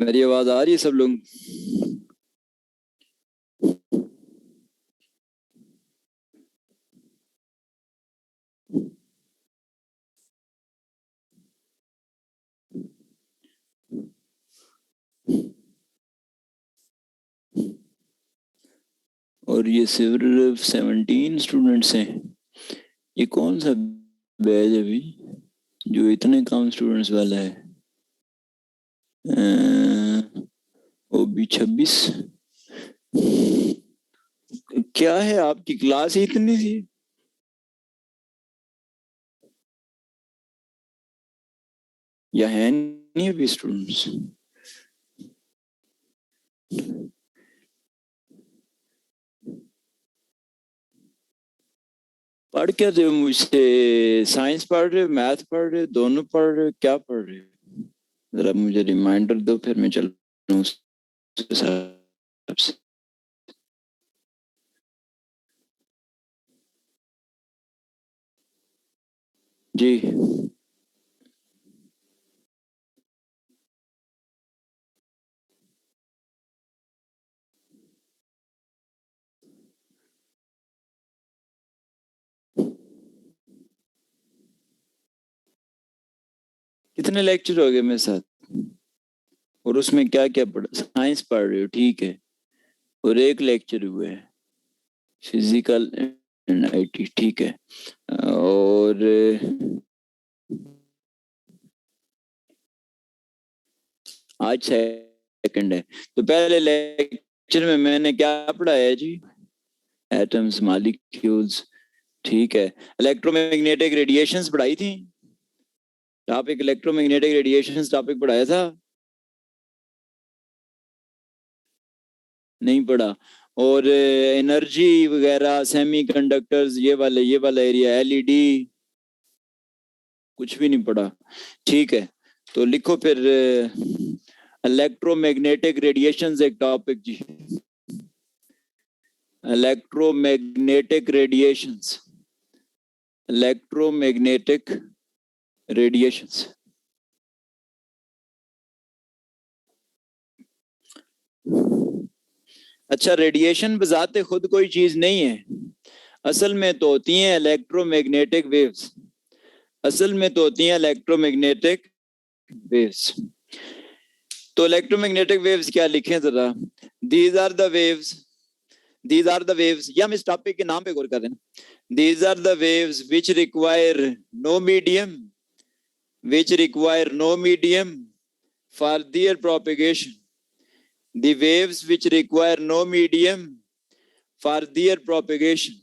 मेरी आवाज आ रही है सब लोग? और ये सिर्फ 17 स्टूडेंट्स हैं। ये कौन सा बैच है अभी जो इतने कम स्टूडेंट्स वाला है? ओबी 26। क्या है आपकी क्लास ही इतनी सी? या है नहीं अभी स्टूडेंट्स? पढ़ क्या रहे हो मुझसे? साइंस पढ़ रहे हो, मैथ पढ़ रहे हो, दोनों पढ़ रहे हो, क्या पढ़ रहे हो? जरा मुझे रिमाइंडर दो, फिर मैं चलूँ उस हिसाब से। जी। कितने लेक्चर हो गए मेरे साथ? और उसमें क्या क्या पढ़ा? साइंस पढ़ रहे हो, ठीक है। और एक लेक्चर हुआ है फिजिकल एंड आईटी, ठीक है। और आज सेकंड है। तो पहले लेक्चर में मैंने क्या पढ़ाया जी? एटम्स, मॉलिक्यूल्स, ठीक है। इलेक्ट्रोमैग्नेटिक रेडिएशंस पढ़ाई थी। टॉपिक इलेक्ट्रोमैग्नेटिक रेडिएशंस टॉपिक पढ़ाया था? नहीं पढ़ा। और एनर्जी वगैरह, सेमीकंडक्टर्स, ये वाला एरिया, एलईडी, कुछ भी नहीं पढ़ा? ठीक है। तो लिखो फिर इलेक्ट्रोमैग्नेटिक रेडिएशंस एक टॉपिक जी। Electromagnetic radiations, electromagnetic radiations. अच्छा, रेडिएशन बजाते खुद कोई चीज नहीं है। असल में तो होती हैं इलेक्ट्रोमैग्नेटिक वेव्स। असल में तो होती हैं इलेक्ट्रोमैग्नेटिक वेव्स। तो इलेक्ट्रोमैग्नेटिक वेव्स क्या लिखें जरा? These are the waves, these are the waves, या हम इस टॉपिक के नाम पे गौर कर देना। These are the waves which require no medium, which require no medium for their propagation. The waves which require no medium for their propagation.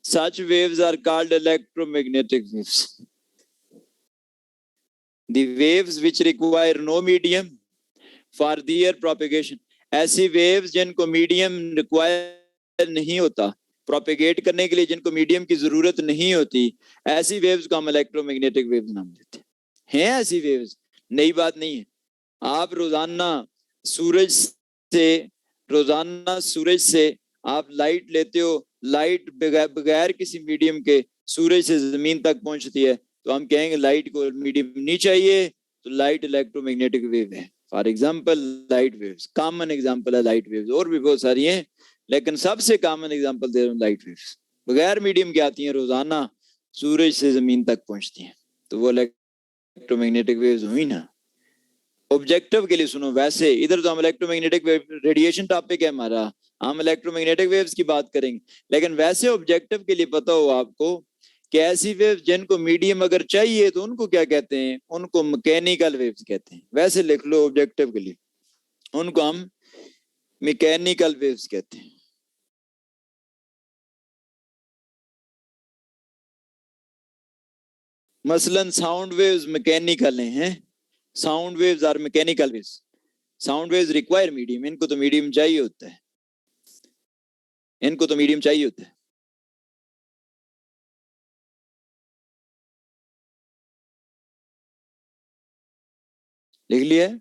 Such waves are called electromagnetic waves. The waves which require no medium for their propagation. ऐसी waves जिनको medium require नहीं होता, propagate करने के लिए जिनको medium की जरूरत नहीं होती, ऐसी वेव्स को हम इलेक्ट्रोमैग्नेटिक वेव्स नाम देते हैं। ऐसी वेव्स, नई बात नहीं है। आप सूरज से रोजाना सूरज से आप लाइट लेते हो, लाइट बगैर किसी मीडियम के सूरज से जमीन तक पहुंचती है, तो हम कहेंगे लाइट को मीडियम नहीं चाहिए, तो लाइट इलेक्ट्रोमैग्नेटिक वेव है। For example light waves, common example है लाइट वेव्स, और भी बहुत सारी हैं, लेकिन सबसे कॉमन एग्जांपल दे रहा हूँ लाइट वेव्स। बगैर मीडियम के आती हैं, रोजाना सूरज से जमीन तक पहुंचती हैं, तो वो इलेक्ट्रोमैग्नेटिक वेव्स हुई ना। ऑब्जेक्टिव के लिए सुनो, वैसे इधर तो हम इलेक्ट्रोमैग्नेटिक रेडिएशन टॉपिक है हमारा, हम इलेक्ट्रोमैग्नेटिक वेव्स की बात करेंगे, लेकिन वैसे ऑब्जेक्टिव के लिए पता हो आपको कि ऐसी वेव्स जिनको मीडियम अगर चाहिए तो उनको क्या कहते हैं? उनको मैकेनिकल वेव्स कहते हैं। वैसे लिख लो ऑब्जेक्टिव के लिए, उनको हम मैकेनिकल वेव्स कहते हैं। मसलन साउंड वेव्स मैकेनिकल हैं। Sound waves are mechanical waves. Sound waves require medium, इनको तो मीडियम चाहिए होता है, इनको तो मीडियम चाहिए होता है। लिख लिया है?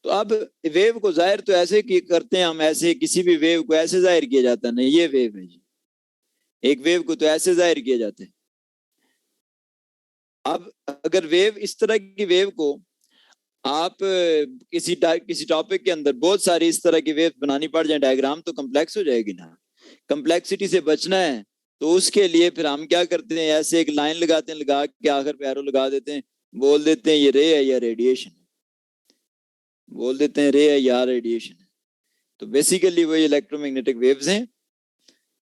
तो अब वेव को जाहिर तो ऐसे करते हैं हम, ऐसे किसी भी वेव को ऐसे जाहिर किया जाता है ना, ये वेव है जी, एक वेव को तो ऐसे जाहिर किया जाता है। अब अगर वेव, इस तरह की वेव को आप किसी टॉपिक के अंदर बहुत सारी इस तरह की वेव बनानी पड़ जाए, डायग्राम तो कम्प्लेक्स हो जाएगी ना। कम्प्लेक्सिटी से बचना है तो उसके लिए फिर हम क्या करते हैं, ऐसे एक लाइन लगाते हैं, लगा के आखिर पे एरो लगा देते हैं, बोल देते हैं ये रे है या रेडिएशन, बोल देते हैं रे है या रेडिएशन। तो बेसिकली वो इलेक्ट्रोमैग्नेटिक वेव्स हैं।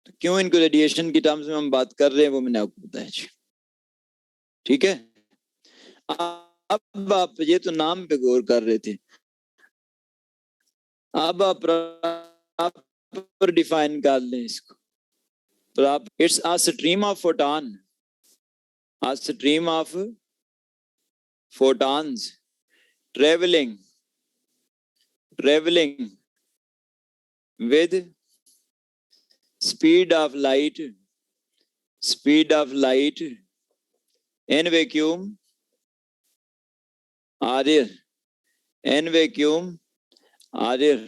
तो क्यों इनको रेडिएशन की टर्म्स में हम बात कर रहे हैं वो मैंने आपको बताया जी। ठीक है, अब आप ये तो नाम पे गौर कर रहे थे, अब आप डिफाइन कर लें इसको। तो आप, it's a stream of photon, a stream of photons traveling with speed of light in vacuum or air, in vacuum or air.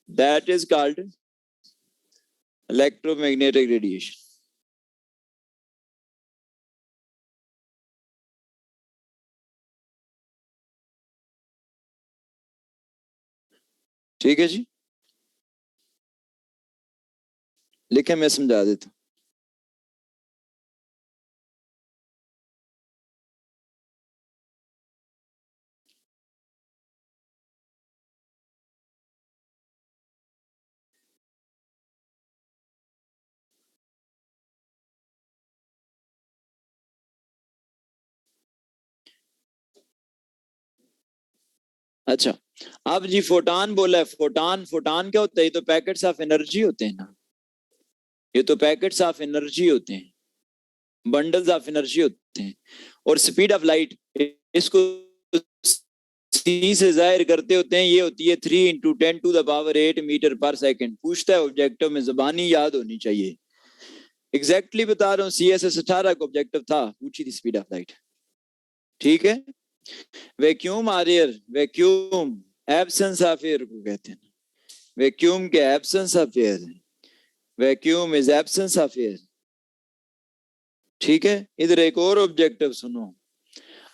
That is called electromagnetic radiation. ठीक है जी, लिखे, मैं समझा देता हूँ। अच्छा, अब जी फोटान बोला है, फोटान क्या होता है? ये तो पैकेट्स ऑफ एनर्जी होते हैं ना, ये तो पैकेट्स ऑफ एनर्जी होते हैं, बंडल्स ऑफ एनर्जी होते हैं। और स्पीड ऑफ लाइट, इसको सी से जाहिर करते होते हैं, ये होती है 3 × 10⁸ मीटर पर सेकंड। पूछता है ऑब्जेक्टिव में, जबानी याद होनी चाहिए। एग्जैक्टली बता रहा हूँ, CSS 18 का ऑब्जेक्टिव था, पूछी थी स्पीड ऑफ लाइट। ठीक है, वैक्यूम और air, vacuum absence of air को कहते हैं, वैक्यूम के absence of air, vacuum is absence of air. ठीक है, इधर एक और ऑब्जेक्टिव सुनो,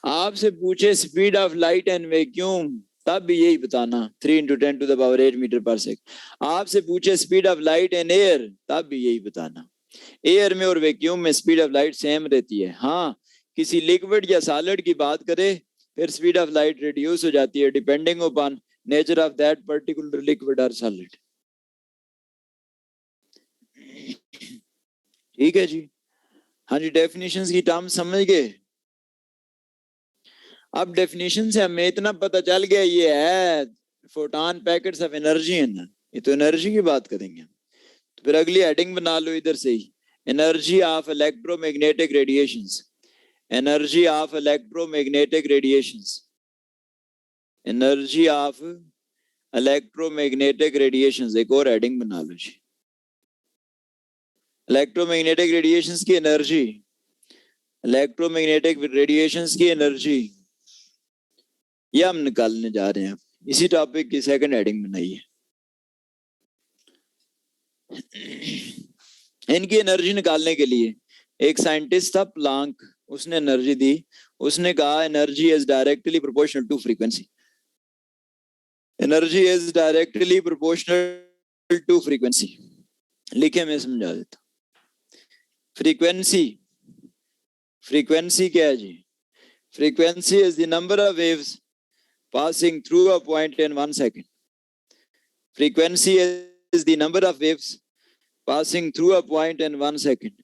आपसे पूछे speed of light and vacuum, तब भी यही बताना, 3 × 10⁸ मीटर पर सेकंड। आपसे पूछे speed of light and air, तब भी यही बताना। एयर में और वैक्यूम में स्पीड ऑफ लाइट सेम रहती है। हाँ, किसी लिक्विड या सॉलिड की बात करें फिर स्पीड ऑफ लाइट रिड्यूस हो जाती है, depending upon nature of that particular liquid और सॉलिड। ठीक है जी, हाँ जी, डेफिनेशंस की टर्म समझ गए। अब डेफिनेशन से हमें इतना पता चल गया, ये है फोटॉन पैकेट्स ऑफ एनर्जी है ना, ये तो एनर्जी की बात करेंगे। तो फिर अगली हेडिंग बना लो इधर से ही, energy of electromagnetic radiations, energy of electromagnetic radiations, energy of electromagnetic radiations. एक और हेडिंग बना लो जी, इलेक्ट्रोमैग्नेटिक रेडिएशंस की एनर्जी, इलेक्ट्रोमैग्नेटिक रेडिएशंस की एनर्जी, ये हम निकालने जा रहे हैं। इसी टॉपिक की सेकंड हेडिंग बनाई है। इनकी एनर्जी निकालने के लिए एक साइंटिस्ट था प्लांक, उसने एनर्जी दी, उसने कहा energy is directly proportional to frequency, energy is directly proportional to frequency. लिखे, मैं समझा देता। फ्रीक्वेंसी, फ्रीक्वेंसी क्या है जी? Frequency is the number of waves passing through a point in 1 second. Frequency is the number of waves passing through a point in 1 second.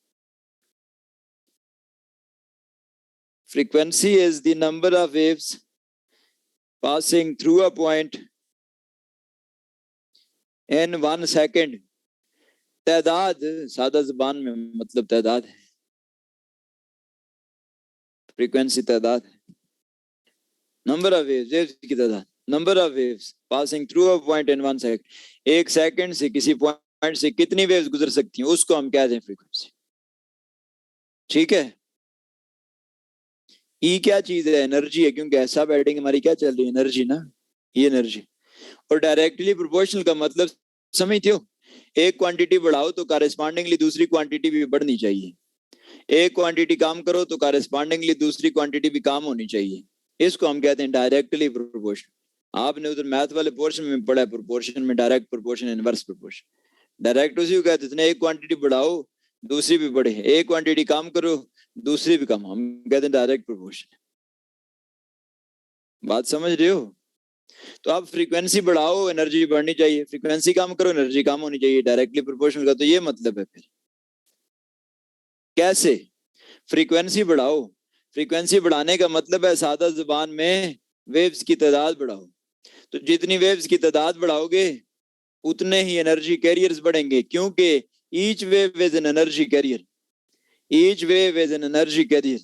Frequency is the number of waves passing through a point in 1 second. तादाद, सादा जुबान में मतलब तादाद है, frequency तादाद है, number of waves की तादाद, number of waves passing through a point in 1 second. एक सेकंड से किसी पॉइंट से कितनी वेव्स गुजर सकती हैं, उसको हम कहते हैं फ्रीक्वेंसी। ठीक है, ई क्या चीज है? एनर्जी है, क्योंकि ऐसा बैटिंग हमारी क्या चल रही है, एनर्जी ना, ये एनर्जी। और डायरेक्टली प्रोपोर्शनल का मतलब समझते हो, एक क्वांटिटी बढ़ाओ तो कॉरेस्पॉन्डिंगली दूसरी क्वांटिटी भी बढ़नी चाहिए। एक क्वांटिटी काम करो तो कॉरेस्पॉन्डिंगली दूसरी क्वांटिटी भी काम होनी चाहिए, इसको हम कहते हैं डायरेक्टली प्रोपोर्शन। आपने उधर मैथ वाले पोर्शन में पढ़ा है प्रोपोर्शन में direct proportion, inverse proportion. Direct उसी को कहते हैं, एक क्वांटिटी बढ़ाओ दूसरी भी बढ़े, एक क्वांटिटी कम करो दूसरी भी कम, हम कहते हैं डायरेक्ट प्रोपोर्शन। बात समझ रहे हो? तो आप फ्रीक्वेंसी बढ़ाओ एनर्जी बढ़नी चाहिए, फ्रीक्वेंसी कम करो एनर्जी कम होनी चाहिए, डायरेक्टली प्रोपोर्शनल का तो ये मतलब है। फिर कैसे? फ्रीक्वेंसी बढ़ाओ, फ्रीक्वेंसी बढ़ाने का मतलब है सादा जुबान में वेव्स की तादाद बढ़ाओ। तो जितनी वेव्स की तादाद बढ़ाओगे उतने ही एनर्जी कैरियर्स बढ़ेंगे, क्योंकि each wave is an energy carrier, each wave is an energy carrier.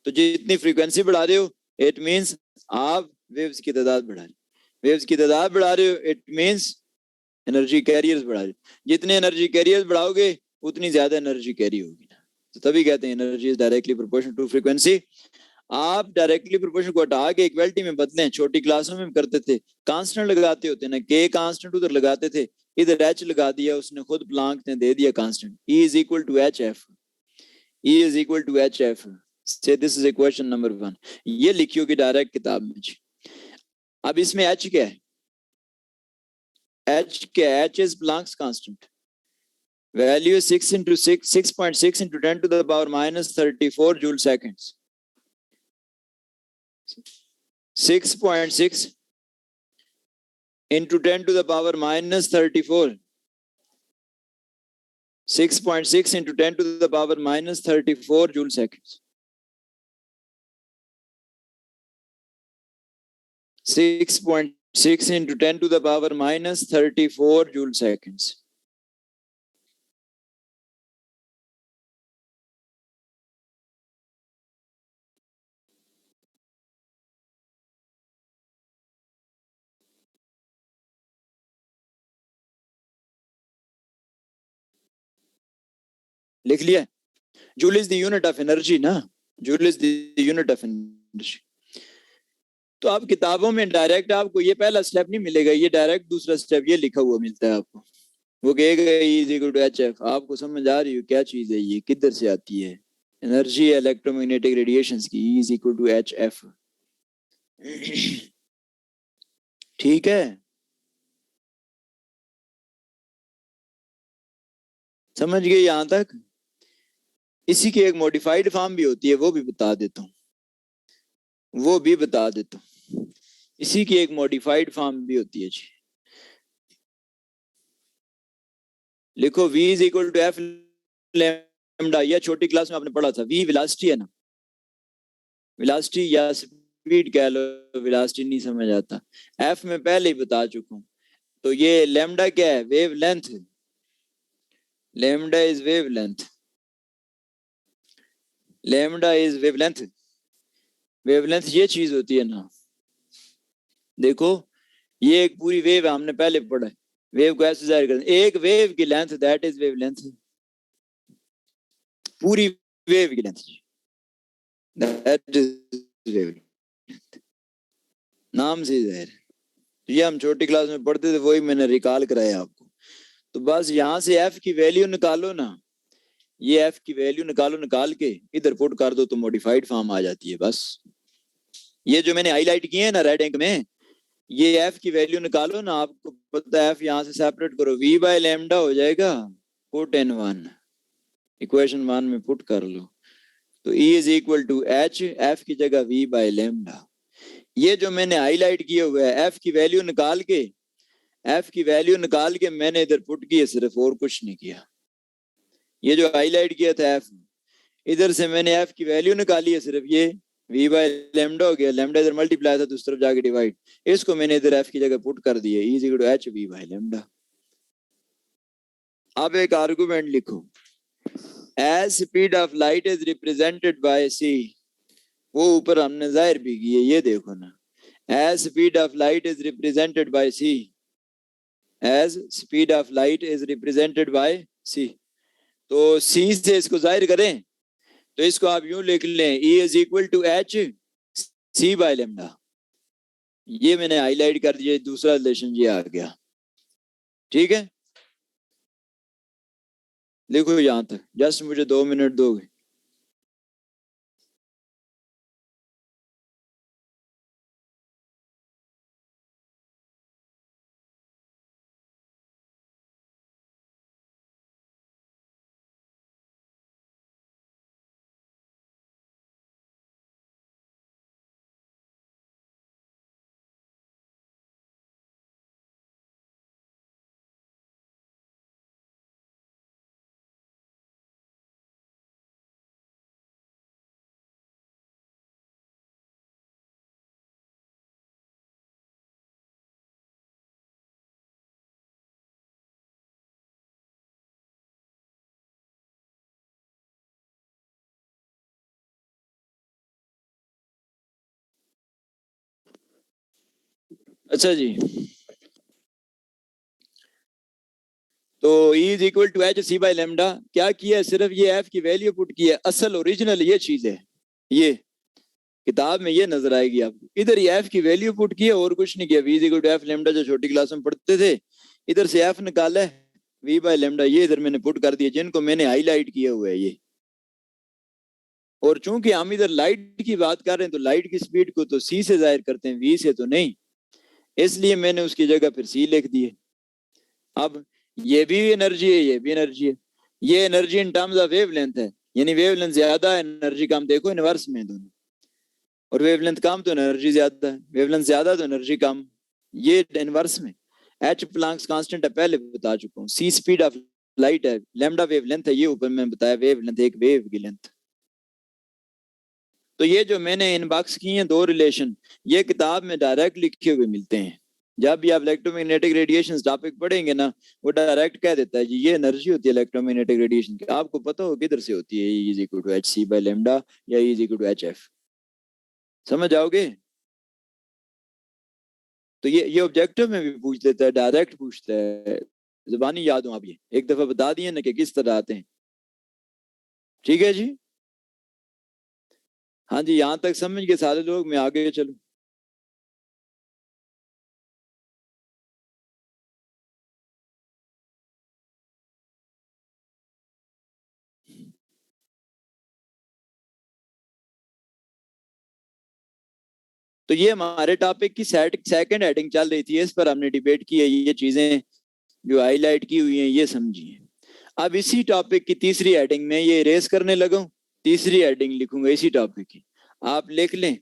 तो जितनी फ्रीक्वेंसी बढ़ा रहे हो इट मींस आप वेव्स की तादाद बढ़ा रहे हो, वेव्स की तादाद बढ़ा रहे हो इट मींस एनर्जी कैरियर्स बढ़ा रहे हो। जितने एनर्जी कैरियर्स बढ़ाओगे उतनी ज्यादा एनर्जी कैरी होगी, तो तभी कहते हैं energy is directly proportional to frequency. आप डायरेक्टली प्रोपोर्शन को हटा के इक्वालिटी में बदलें, छोटी क्लासों में करते थे, कांस्टेंट लगाते होते ना, के कांस्टेंट उधर लगाते थे, इधर एच लगा दिया उसने, खुद प्लांक ने दे दिया constant, E is equal to H F, E is equal to H F. Say this is equation number 1, ये लिखी होगी डायरेक्ट किताब में जी। अब इसमें एच क्या है? एच क्या है? H is Planck's constant, value 6 into 6.6 into 10 to the power minus 34 joule seconds, 6.6 into 10 to the power minus 34, 6.6 into 10 to the power minus 34 joule seconds, 6.6 into 10 to the power minus 34 joule seconds। लिख लिया? Joule is the unit of energy ना, joule is the unit of energy. तो आप किताबों में direct आपको ये पहला स्टेप नहीं मिलेगा, ये डायरेक्ट दूसरा स्टेप ये लिखा हुआ मिलता है आपको, वो कहेगा E is equal to H F. आपको समझ आ रही हो क्या चीज है ये, किधर से आती है? एनर्जी इलेक्ट्रोमैग्नेटिक रेडिएशंस की, E is equal to H F. ठीक है, समझ गए यहां तक? इसी की एक मॉडिफाइड फॉर्म भी होती है, वो भी बता देता हूँ, वो भी बता देता हूँ। इसी की एक मॉडिफाइड फॉर्म भी होती है जी। लिखो v is equal to F lambda, यह छोटी क्लास में आपने पढ़ा था। v वेलोसिटी है ना, वेलोसिटी या स्पीड कह लो, वेलोसिटी नहीं समझ आता, f में पहले ही बता चुका हूं। तो ये लैम्डा क्या है? Wave length, lambda is wave length, lambda is wave length. Wave length ये चीज होती है ना, देखो ये एक पूरी वेव है, हमने पहले पढ़ा है। वेव को ऐसे जाहिर करते हैं, एक वेव की length that is wave length, पूरी वेव की लेंथ दैट इज वेव, नाम से जाहिर। ये हम छोटी क्लास में पढ़ते थे, वही मैंने रिकॉल कराया आपको। तो बस यहाँ से एफ की वैल्यू निकालो ना, ये एफ की वैल्यू निकालो, निकाल के इधर पुट कर दो तो मॉडिफाइड फॉर्म आ जाती है बस। ये जो मैंने हाईलाइट किए हैं ना रेड इंक में, ये एफ की वैल्यू निकालो ना, आपको पता है एफ यहाँ से सेपरेट करो, वी बाय लैम्डा हो जाएगा, पुट इन 1, इक्वेशन 1 में पुट कर लो। तो E is equal to H, F की जगह वी बाय लैम्डा। ये जो मैंने हाईलाइट किया हुआ है, एफ की वैल्यू निकाल के, एफ की वैल्यू निकाल के मैंने इधर पुट की है सिर्फ, और कुछ नहीं किया। ये जो हाईलाइट किया था एफ, इधर से मैंने एफ की वैल्यू निकाली है सिर्फ, ये v बाय लैम्डा हो गया, लैम्डा इधर मल्टीप्लाई था तो उस तरफ जाके डिवाइड, इसको मैंने इधर एफ की जगह पुट कर दिया, E is equal to H V by lambda. अब एक आर्गुमेंट लिखो, as speed of light is represented by c, वो ऊपर हमने जाहिर भी की है, ये देखो ना, as speed of light is represented by c, as speed of light is represented by c। तो c से इसको जाहिर करें तो इसको आप यूं लिख लें, E is equal to H C by lambda. ये मैंने हाईलाइट कर दिया, दूसरा रिलेशन ये आ गया। ठीक है, लिखो यहां तक, जस्ट मुझे 2 मिनट दोगे। अच्छा जी, तो E is equal to H C by lambda. क्या किया है, सिर्फ ये एफ की वैल्यू पुट की है। असल ओरिजिनल ये चीज है, ये किताब में ये नजर आएगी आपको। इधर ये एफ की वैल्यू पुट की है और कुछ नहीं किया। V is equal to F lambda जो छोटी क्लास में पढ़ते थे, इधर से एफ निकाला है, वी बाई लेमडा ये इधर मैंने पुट कर दिया, जिनको मैंने हाईलाइट किया हुआ है ये। और चूंकि हम इधर लाइट की बात कर रहे हैं तो लाइट की स्पीड को तो सी से जाहिर करते हैं, वी से तो नहीं, इसलिए मैंने उसकी जगह फिर सी लिख दिए। अब ये भी एनर्जी है, ये भी एनर्जी है। ये energy in terms of wavelength है, यानी वेवलेंथ ज्यादा है, एनर्जी कम। देखो इनवर्स में दोनों, और वेवलेंथ कम तो एनर्जी ज्यादा है, वेवलेंथ ज्यादा तो एनर्जी कम। ये इनवर्स में। एच प्लांक्स कांस्टेंट है, पहले बता चुका हूँ। सी स्पीड ऑफ लाइट है, लैम्डा वेवलेंथ है, ये ऊपर मैं बताया वेवलेंथ, एक वेव की लेंथ। तो ये जो मैंने इनबॉक्स की हैं दो रिलेशन, ये किताब में डायरेक्ट लिखे हुए मिलते हैं। जब भी आप इलेक्ट्रोमैग्नेटिक रेडिएशन टॉपिक पढ़ेंगे ना, वो डायरेक्ट कह देता है जी ये एनर्जी होती है इलेक्ट्रोमैग्नेटिक रेडिएशन की। आपको पता हो किधर से होती है, E is equal to H C by lambda या E is equal to H F. समझ आओगे? तो ये ऑब्जेक्टिव में भी पूछ लेता है, डायरेक्ट पूछता है। जुबानी याद हो आप, ये एक दफा बता दिए ना कि किस तरह आते हैं। ठीक है जी, हाँ जी, यहाँ तक समझ के सारे लोग, मैं आगे चलूं। तो ये हमारे टॉपिक की सेकंड हेडिंग चल रही थी, इस पर हमने डिबेट की है। ये चीजें जो हाईलाइट की हुई हैं ये समझिए। अब इसी टॉपिक की तीसरी हेडिंग में ये रेस करने लगा, तीसरी हेडिंग लिखूंगा इसी टॉपिक की, आप लिख लें।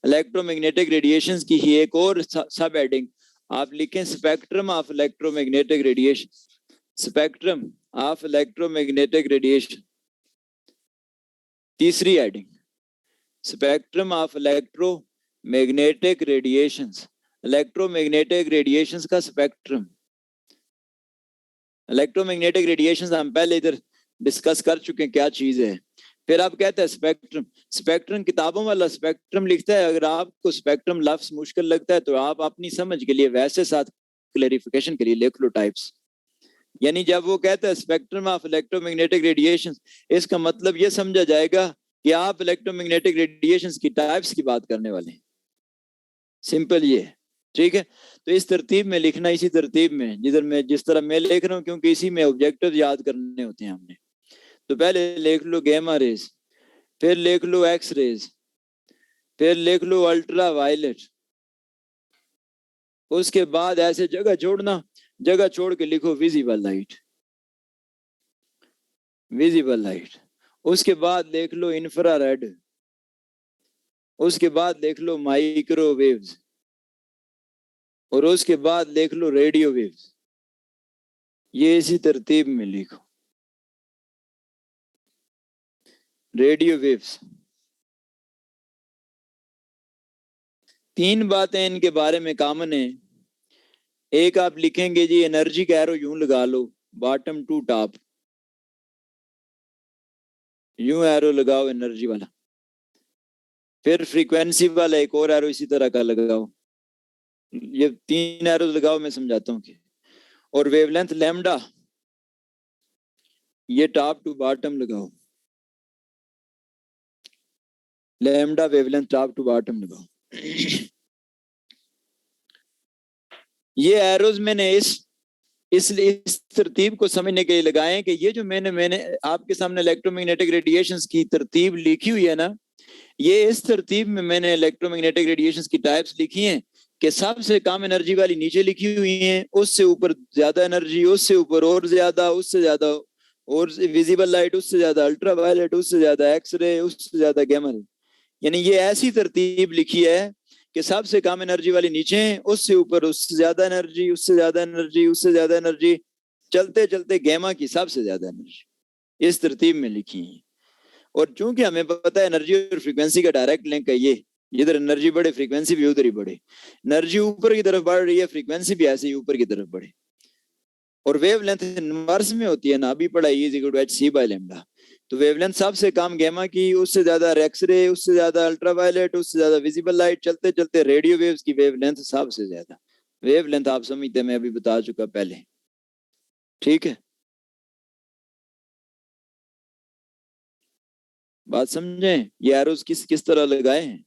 इलेक्ट्रोमैग्नेटिक रेडिएशंस की ही एक और सब हेडिंग आप लिखें, spectrum of electromagnetic radiation. Spectrum of electromagnetic radiation, तीसरी heading, spectrum of electromagnetic radiations. Electromagnetic radiations का स्पेक्ट्रम। इलेक्ट्रोमैग्नेटिक रेडिएशंस हम पहले इधर डिस्कस कर चुके हैं क्या चीज है। फिर आप कहते हैं स्पेक्ट्रम। स्पेक्ट्रम किताबों वाला स्पेक्ट्रम लिखता है। अगर आपको स्पेक्ट्रम लफ्ज मुश्किल लगता है तो आप अपनी समझ के लिए वैसे साथ क्लेरिफिकेशन के लिए लिख लो टाइप्स। यानी जब वो कहता है स्पेक्ट्रम ऑफ इलेक्ट्रोमैग्नेटिक रेडिएशन, इसका मतलब ये समझा जाएगा कि आप इलेक्ट्रोमैग्नेटिक रेडिएशन की टाइप्स की बात करने वाले हैं। सिंपल ये है, ठीक है। तो इस तरतीब में लिखना, इसी तरतीब में जिधर मैं जिस तरह मैं लिख रहा हूँ, क्योंकि इसी में ऑब्जेक्टिव याद करने होते हैं हमने। तो पहले लिख लो गैमा रेज, फिर लिख लो एक्स रेज, फिर लिख लो अल्ट्रा वायलेट। उसके बाद ऐसे जगह छोड़ना, जगह छोड़ के लिखो विजिबल लाइट, विजिबल लाइट। उसके बाद लिख लो इंफ्रारेड, उसके बाद लिख लो माइक्रोवेव्स, और उसके बाद लिख लो रेडियो वेव्स। ये इसी तरतीब में लिखो, रेडियो वेव्स। तीन बातें इनके बारे में कॉमन है। एक आप लिखेंगे जी एनर्जी का एरो यूं लगा लो, बॉटम टू टॉप, यूं एरो लगाओ एनर्जी वाला। फिर फ्रीक्वेंसी वाला एक और एरो इसी तरह का लगाओ। ये तीन एरो लगाओ, मैं समझाता हूँ कि। और वेवलेंथ लैम्डा, ये टॉप टू बॉटम लगाओ, lambda wavelength top to bottom लगाओ। ये एरोज मैंने इस तरतीब को समझने के लिए लगाए कि ये जो मैंने आपके सामने इलेक्ट्रोमैग्नेटिक रेडिएशंस की तरतीब लिखी हुई है ना, ये इस तरतीब में मैंने इलेक्ट्रोमैग्नेटिक रेडिएशंस की टाइप्स लिखी हैं कि सबसे कम एनर्जी वाली नीचे लिखी हुई है, उससे ऊपर ज्यादा एनर्जी, उससे ऊपर और ज्यादा, उससे ज्यादा और विजिबल लाइट, उससे ज्यादा अल्ट्रा वायलेट, उससे ज्यादा एक्सरे, उससे ज्यादा गैमा रे। यानी ये ऐसी तरतीब लिखी है कि सबसे कम एनर्जी वाली नीचे, उससे ऊपर उससे ज्यादा एनर्जी, उससे ज्यादा एनर्जी, उससे ज्यादा एनर्जी, चलते चलते गैमा की सबसे ज्यादा एनर्जी। इस तरतीब में लिखी है। और चूंकि हमें पता है एनर्जी और फ्रीक्वेंसी का डायरेक्ट लिंक है, ये इधर एनर्जी बढ़े फ्रीक्वेंसी भी उधर ही बढ़े। एनर्जी ऊपर की तरफ बढ़ रही है, फ्रीक्वेंसी भी ऐसे ही ऊपर की तरफ बढ़े। और वेवलेंथ इनवर्स में होती है ना, अभी पढ़ा E is equal to H C by lambda. तो वेवलेंथ सबसे कम गैमा की, उससे ज्यादा एक्सरे, उससे ज्यादा अल्ट्रावायलेट, उससे ज्यादा विजिबल लाइट, चलते चलते रेडियो वेव्स की वेवलेंथ सबसे ज्यादा। वेवलेंथ आप समझते हैं, मैं अभी बता चुका पहले, ठीक है। बात समझें, ये एरोस किस किस तरह लगाए हैं।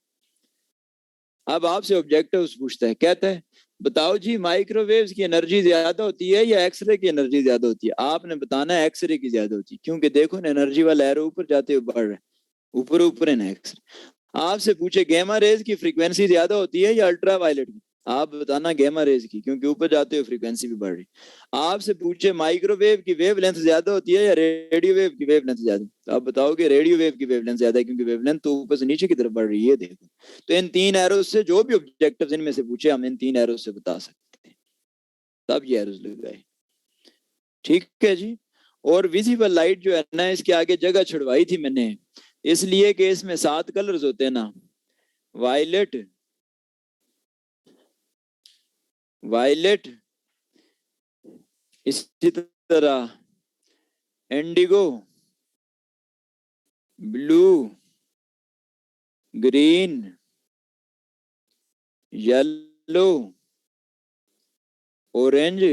अब आपसे ऑब्जेक्टिव पूछता है, कहता है बताओ जी माइक्रोवेव्स की एनर्जी ज्यादा होती है या एक्सरे की एनर्जी ज्यादा होती है। आपने बताना है एक्सरे की ज्यादा होती है, क्योंकि देखो ना एनर्जी वाला एरो ऊपर जाते हुए बढ़ रहा है, ऊपर ऊपर है ना एक्सरे। आपसे पूछे गैमा रेज की फ्रीक्वेंसी ज्यादा होती है या अल्ट्रा वायलेट की, आप बताना गैमा रेज की, क्योंकि ऊपर जाते हुए फ्रीक्वेंसी भी बढ़ रही। आपसे पूछे माइक्रोवेव की वेवलेंथ ज्यादा होती है या रेडियो वेव की वेवलेंथ ज्यादा, तो आप बताओगे रेडियो वेव की वेवलेंथ ज्यादा है, क्योंकि वेवलेंथ तो ऊपर से नीचे की तरफ बढ़ रही है, देखो। तो इन तीन एरोज से जो भी ऑब्जेक्टिव इनमें से पूछे हम इन तीन एरोज से बता सकते हैं, तब ये एरोज लगाए, ठीक है जी। और विजिबल लाइट जो है ना, इसके आगे जगह छुड़वाई थी मैंने, इसलिए कि इसमें 7 कलर्स होते हैं ना, वायलेट, वायलेट, इसी तरह Indigo, blue, green, yellow, orange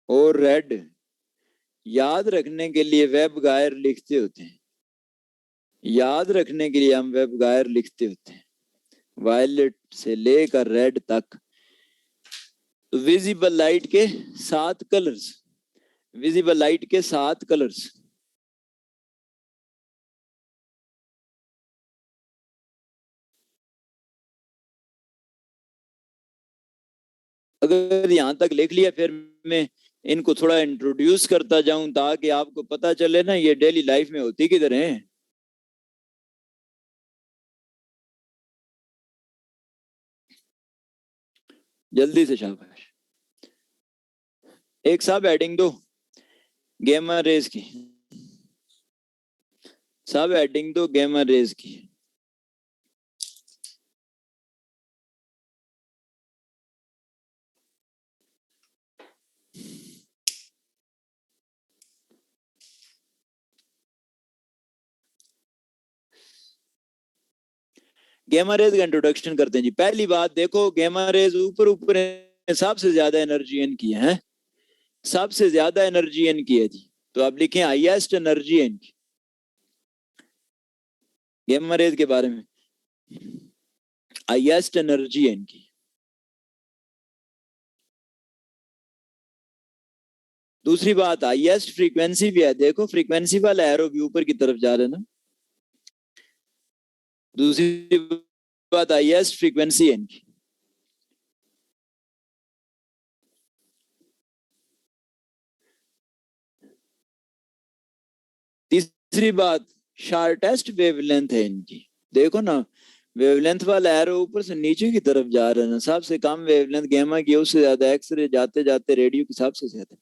और रेड। याद रखने के लिए वेब गायर लिखते होते हैं, याद रखने के लिए हम वेब गायर लिखते होते हैं, वायलेट से लेकर रेड तक। तो विजिबल लाइट के 7 कलर्स, विजिबल लाइट के 7 कलर्स। अगर यहां तक लिख लिया, फिर मैं इनको थोड़ा इंट्रोड्यूस करता जाऊं ताकि आपको पता चले ना ये डेली लाइफ में होती किधर है। जल्दी से शाबाश, एक सब हेडिंग दो गेमा रेस की, सब हेडिंग दो गेमा रेस की। गेमा रेज का इंट्रोडक्शन करते हैं जी। पहली बात देखो, गेमा रेज ऊपर ऊपर सबसे ज्यादा एनर्जी इनकी है, सबसे ज्यादा एनर्जी इनकी है जी। तो आप लिखें हाईएस्ट एनर्जी है इनकी, गेमा रेज के बारे में, हाईएस्ट एनर्जी है इनकी। दूसरी बात हाईएस्ट फ्रीक्वेंसी भी है, देखो फ्रीक्वेंसी वाला एरो भी ऊपर की तरफ जा रहा है ना। दूसरी बात हाईएस्ट फ्रीक्वेंसी है इनकी। तीसरी बात शार्टेस्ट वेवलेंथ है इनकी, देखो ना वेवलेंथ वाला एरो ऊपर से नीचे की तरफ जा रहा है ना, सबसे कम वेवलेंथ गामा की, उससे ज्यादा एक्सरे, जाते जाते रेडियो की सबसे ज्यादा।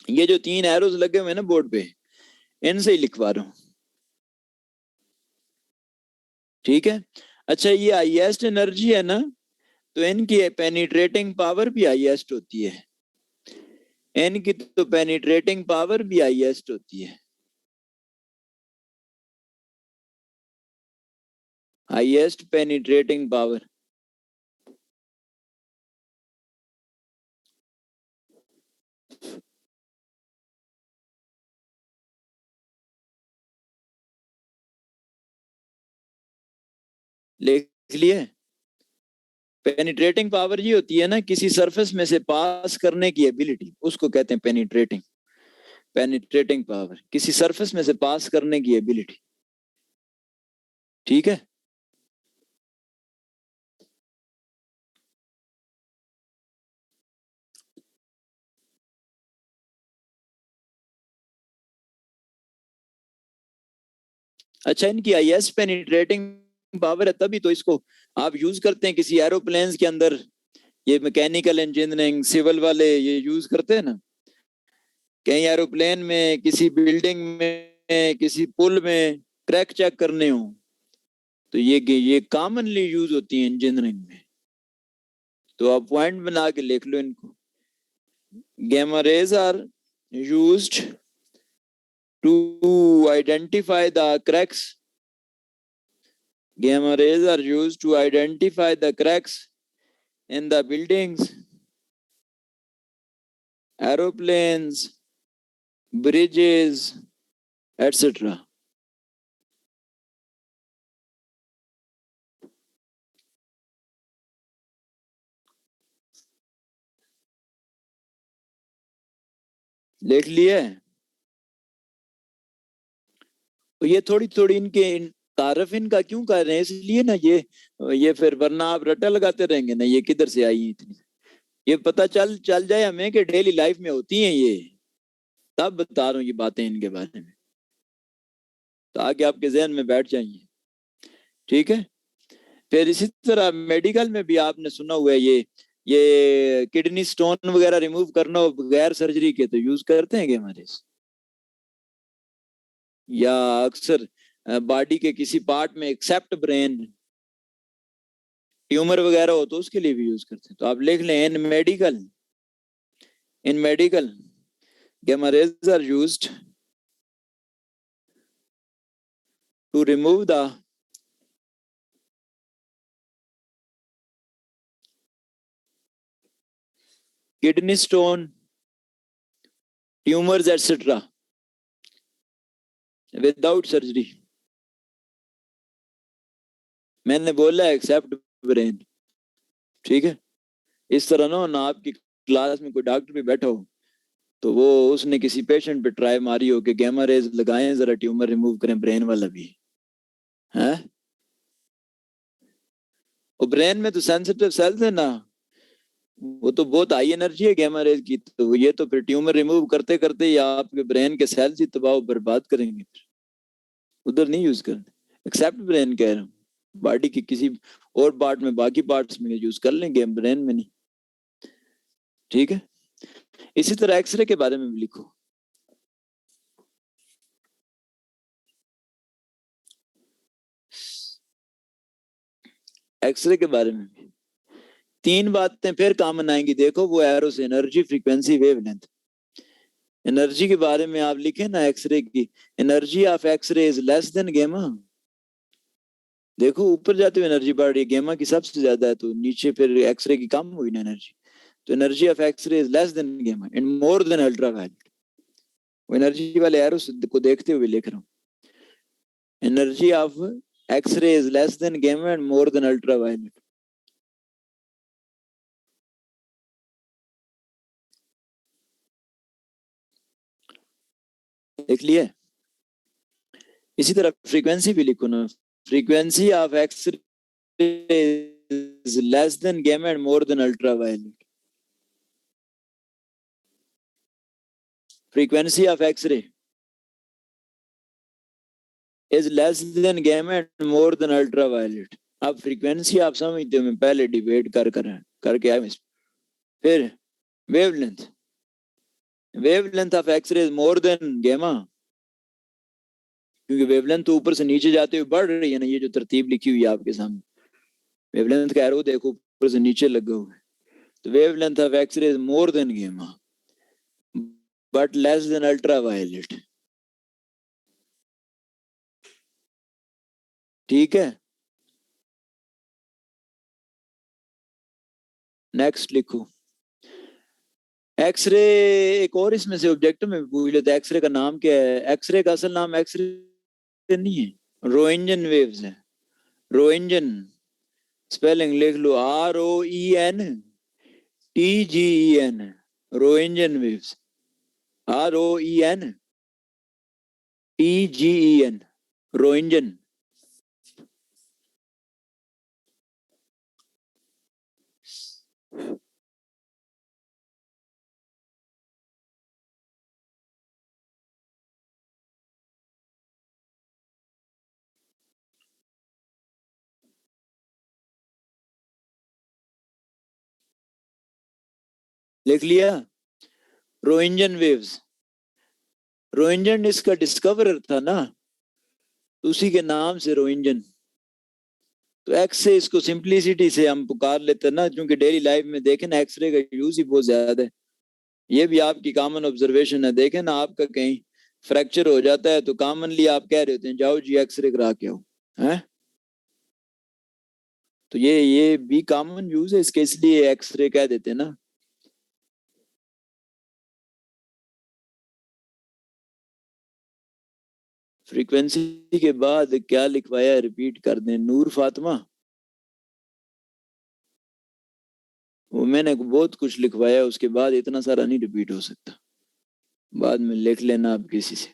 ये जो तीन एरोज लगे हुए हैं ना बोर्ड पे, इनसे ही लिखवा रहा हूँ, ठीक है। अच्छा ये हाईएस्ट एनर्जी है ना, तो इनकी पेनिट्रेटिंग पावर भी हाईएस्ट होती है, इनकी तो पेनिट्रेटिंग पावर भी हाईएस्ट होती है, हाईएस्ट पेनिट्रेटिंग पावर। लिख लिए, पेनिट्रेटिंग पावर ये होती है ना किसी सरफेस में से पास करने की एबिलिटी, उसको कहते हैं पेनिट्रेटिंग, पेनिट्रेटिंग पावर, किसी सरफेस में से पास करने की एबिलिटी, ठीक है। अच्छा इनकी हाईएस्ट पेनिट्रेटिंग पावर है, तभी तो इसको आप यूज करते हैं किसी एरोप्लेन के अंदर, ये मैकेनिकल इंजीनियरिंग सिविल वाले ये यूज करते हैं ना, कहीं एरोप्लेन में, किसी बिल्डिंग में, किसी पुल में क्रैक चेक करने हो, तो ये कॉमनली यूज होती है इंजीनियरिंग में। तो आप पॉइंट बना के लिख लो इनको, gamma rays are used to identify the cracks, gamma rays are used to identify the cracks in the buildings, aeroplanes, bridges, etc. लिख लिए? तो ये थोड़ी थोड़ी तारफ इनका क्यों कर रहे हैं, इसलिए ना ये फिर वरना आप रट्टा लगाते रहेंगे ना, ये किधर से आई इतनी, ये पता चल चल जाए हमें कि डेली लाइफ में होती हैं ये, तब बता रहा हूँ ये बातें इनके बारे में, ताकि आपके जहन में बैठ जाइए। ठीक है। फिर इसी तरह मेडिकल में भी आपने सुना हुआ है ये किडनी स्टोन वगैरह रिमूव करना हो बगैर सर्जरी के तो यूज करते हैं हमारे, या अक्सर बॉडी के किसी पार्ट में एक्सेप्ट ब्रेन ट्यूमर वगैरह हो तो उसके लिए भी यूज करते हैं। तो आप लिख लें इन medical gamma rays are used to remove the kidney stone, tumors etc. without surgery. मैंने बोला एक्सेप्ट ब्रेन। ठीक है। इस तरह ना आपकी क्लास में कोई डॉक्टर भी बैठा हो तो वो उसने किसी पेशेंट पे ट्राई मारी हो कि गैमा रेज लगाएं जरा ट्यूमर रिमूव करें, ब्रेन वाला भी है। और ब्रेन में तो सेंसिटिव सेल्स है ना, वो तो बहुत हाई एनर्जी है गैमा रेज की, तो ये तो फिर ट्यूमर रिमूव करते करते ही आपके ब्रेन के सेल्स ही तबाह बर्बाद करेंगे, उधर नहीं यूज करते। एक्सेप्ट ब्रेन कह रहा हूँ, बॉडी की किसी और पार्ट में, बाकी पार्ट्स में यूज कर लेंगे, ब्रेन में नहीं। ठीक है। इसी तरह एक्सरे के बारे में भी लिखो। एक्सरे के बारे में भी 3 बातें फिर कॉमन आएंगी, देखो वो arrows, energy, frequency, wavelength. Energy के बारे में आप लिखे ना एक्सरे की, energy of x-ray is less than gamma. देखो ऊपर जाते हुए एनर्जी बढ़ रही है, गेमा की सबसे ज्यादा है, तो नीचे फिर एक्सरे की कम हुई ना एनर्जी। तो energy of x-ray is less than gamma and more than ultraviolet. वो एनर्जी वाले एरो को देखते हुए लिख रहा हूँ, energy of x-ray is less than gamma and more than ultraviolet. देख लिए? इसी तरह फ्रीक्वेंसी भी लिखो ना, frequency of x-ray is less than gamma and more than ultraviolet. Frequency of x-ray is less than gamma and more than ultraviolet. अब frequency आप समझते हो, मैं पहले डिबेट करके आया। फिर wavelength, wavelength of x-ray is more than gamma, क्योंकि वेवलेंथ तो ऊपर से नीचे जाते हुए बढ़ रही है ना, ये जो तरतीब लिखी हुई है आपके सामने, वेवलेंथ का एरो देखो ऊपर से नीचे लगा हुआ है, तो wavelength of x-ray is more than gamma but less than ultraviolet. ठीक है। नेक्स्ट लिखो एक्सरे। एक और इसमें से ऑब्जेक्टिव में पूछ लेते, एक्सरे का नाम क्या है? एक्सरे का असल नाम एक्सरे नहीं है, रोइंजन वेव्स है। रोइंजन स्पेलिंग लिख लो, ROENTGEN, रोइंजन वेव्स, ROENTGEN, रोइंजन। लिख लिया? रोइंजन वेव्स, रोइंजन इसका डिस्कवरर था ना, उसी के नाम से रोइंजन। तो एक्स से इसको सिंपलिसिटी से हम पुकार लेते हैं ना, क्योंकि डेली लाइफ में देखें ना एक्सरे का यूज ही बहुत ज्यादा है। ये भी आपकी कॉमन ऑब्जर्वेशन है, देखें ना आपका कहीं फ्रैक्चर हो जाता है तो कॉमनली आप कह रहे होते हैं जाओ जी एक्सरे करा के आओ, है। तो ये भी कॉमन यूज है इसके, इसलिए एक्सरे कह देते हैं ना। फ्रीक्वेंसी के बाद क्या लिखवाया, रिपीट कर दें। नूर फातिमा, वो मैंने बहुत कुछ लिखवाया, उसके बाद इतना सारा नहीं रिपीट हो सकता। बाद में लिख लेना आप किसी से,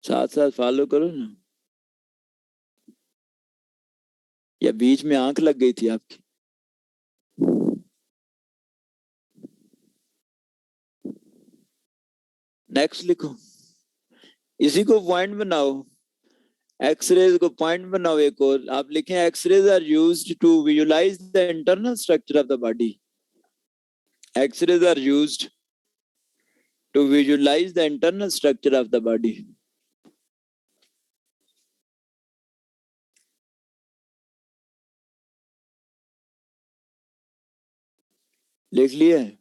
साथ साथ फॉलो करो ना। या बीच में आंख लग गई थी आपकी? नेक्स्ट लिखो, इसी को पॉइंट बनाओ। एक्सरेज को पॉइंट बनाओ। एक और आप लिखें, x-rays are used to visualise the internal structure of the body. X-rays are used to visualise the internal structure of the body. लिख लिए?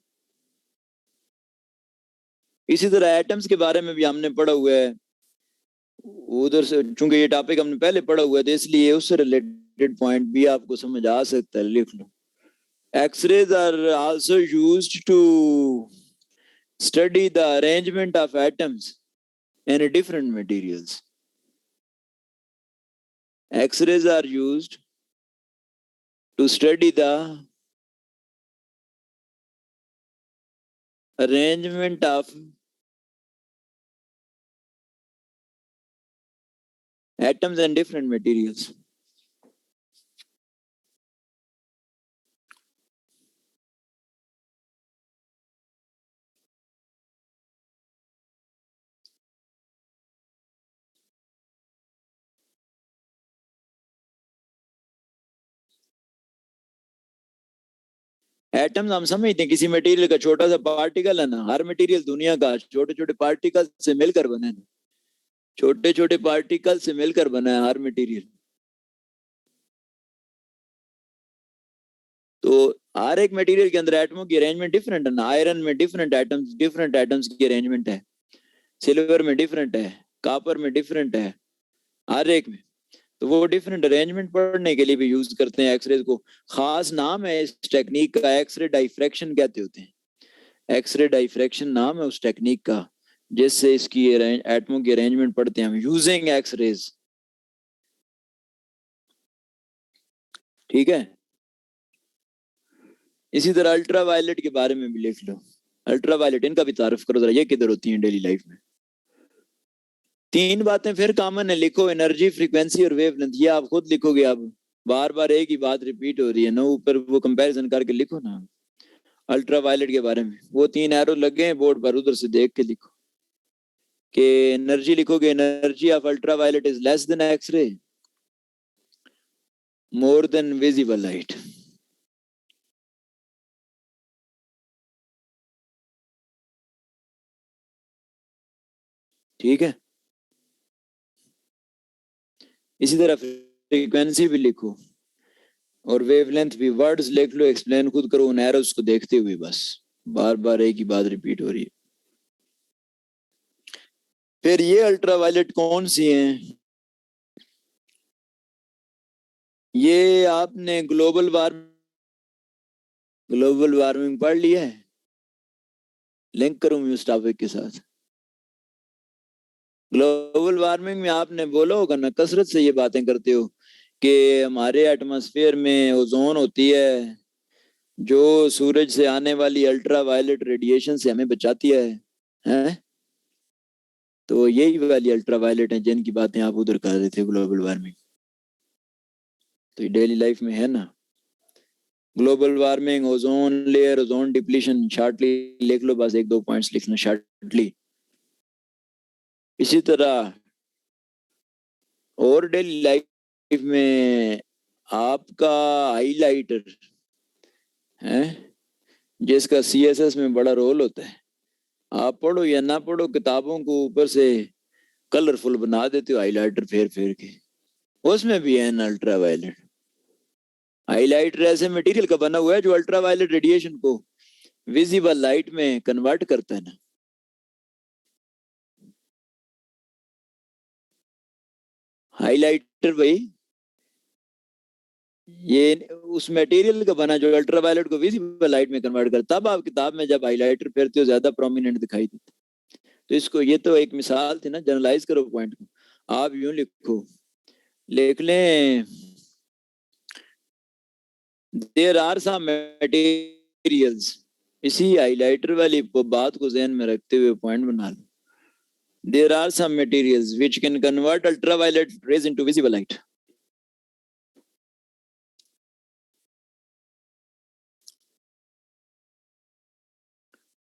इसी तरह एटम्स के बारे में भी हमने पढ़ा हुआ है, उधर से चूंकि ये टॉपिक हमने पहले पढ़ा हुआ है तो इसलिए उससे रिलेटेड पॉइंट भी आपको समझ आ सकता है, लिख लो। X-rays are also used to study the arrangement of atoms in different materials. X-rays are used to study the arrangement of atoms and different materials. Atoms हम समझते हैं किसी मटेरियल का छोटा सा पार्टिकल है ना, हर मटेरियल दुनिया का छोटे छोटे पार्टिकल से मिलकर बने ना, छोटे छोटे पार्टिकल से मिलकर बना है हर मटेरियल। तो हर एक मटेरियल के अंदर एटमों की अरेंजमेंट डिफरेंट है ना। आयरन में डिफरेंट एटम्स की अरेंजमेंट है, सिल्वर में डिफरेंट है, कॉपर में डिफरेंट है, हर एक में। तो वो डिफरेंट अरेंजमेंट पढ़ने के लिए भी यूज करते हैं एक्सरे को। खास नाम है इस टेक्निक का, एक्सरे डाइफ्रैक्शन कहते होते हैं। एक्सरे डाइफ्रैक्शन नाम है उस टेक्निक का जिससे इसकी एटमों की अरेंजमेंट पढ़ते हैं हम यूजिंग एक्सरेज। ठीक है। इसी तरह अल्ट्रा वायलेट के बारे में भी लिख लो। अल्ट्रा वायलेट, इनका भी तारुफ करो जरा, ये किधर होती है डेली लाइफ में। तीन बातें फिर कॉमन है, लिखो, एनर्जी, फ्रीक्वेंसी और वेवलेंथ। ये आप खुद लिखोगे, अब बार बार एक ही बात रिपीट हो रही है ना, ऊपर वो कंपैरिजन करके लिखो ना। अल्ट्रा वायलेट के बारे में वो तीन एरो लगे हैं बोर्ड पर, उधर से देख के लिखो। कि एनर्जी लिखोगे, energy of ultra violet is less than x-ray, more than visible light. ठीक है। इसी तरह फ्रीक्वेंसी भी लिखो और वेवलेंथ भी, वर्ड्स लिख लो, एक्सप्लेन खुद करो उन एरोस को देखते हुए, बस बार बार एक ही बात रिपीट हो रही है। फिर ये अल्ट्रा वायलेट कौन सी हैं? ये आपने ग्लोबल वार्मिंग पढ़ लिया है? लिंक करूं उस टॉपिक के साथ। ग्लोबल वार्मिंग में आपने बोला होगा ना, कसरत से ये बातें करते हो कि हमारे एटमॉस्फेयर में ओजोन होती है जो सूरज से आने वाली अल्ट्रा वायलेट रेडिएशन से हमें बचाती है? तो यही वाली अल्ट्रा वायलेट है जिनकी बातें आप उधर कर रहे थे, ग्लोबल वार्मिंग। तो ये डेली लाइफ में है ना। Global warming, ozone layer, ozone depletion, shortly लिख लो, बस एक दो पॉइंट्स लिखना शॉर्टली। इसी तरह और डेली लाइफ में आपका हाईलाइटर है जिसका सीएसएस में बड़ा रोल होता है। आप पढ़ो या ना पढ़ो, किताबों को ऊपर से कलरफुल बना देते हो हाईलाइटर फेर फेर के, उसमें भी है ना अल्ट्रा वायलेट। हाईलाइटर ऐसे मटेरियल का बना हुआ है जो अल्ट्रा वायलेट रेडिएशन को विजिबल लाइट में कन्वर्ट करता है ना। हाईलाइटर भाई ये उस मटेरियल का बना जो अल्ट्रावायलेट को विजिबल लाइट में कन्वर्ट करता। तब आप किताब में जब हाईलाइटर फेरते हो ज्यादा प्रोमिनेंट दिखाई देता। तो इसको, ये तो एक मिसाल थी ना, जनरलाइज करो पॉइंट को। आप यूं लिखो, लिख लें, देयर आर सम मटेरियल्स। इसी हाईलाइटर वाली बात को ध्यान में रखते हुए पॉइंट बना लो। There are some materials which can convert ultraviolet rays into visible light.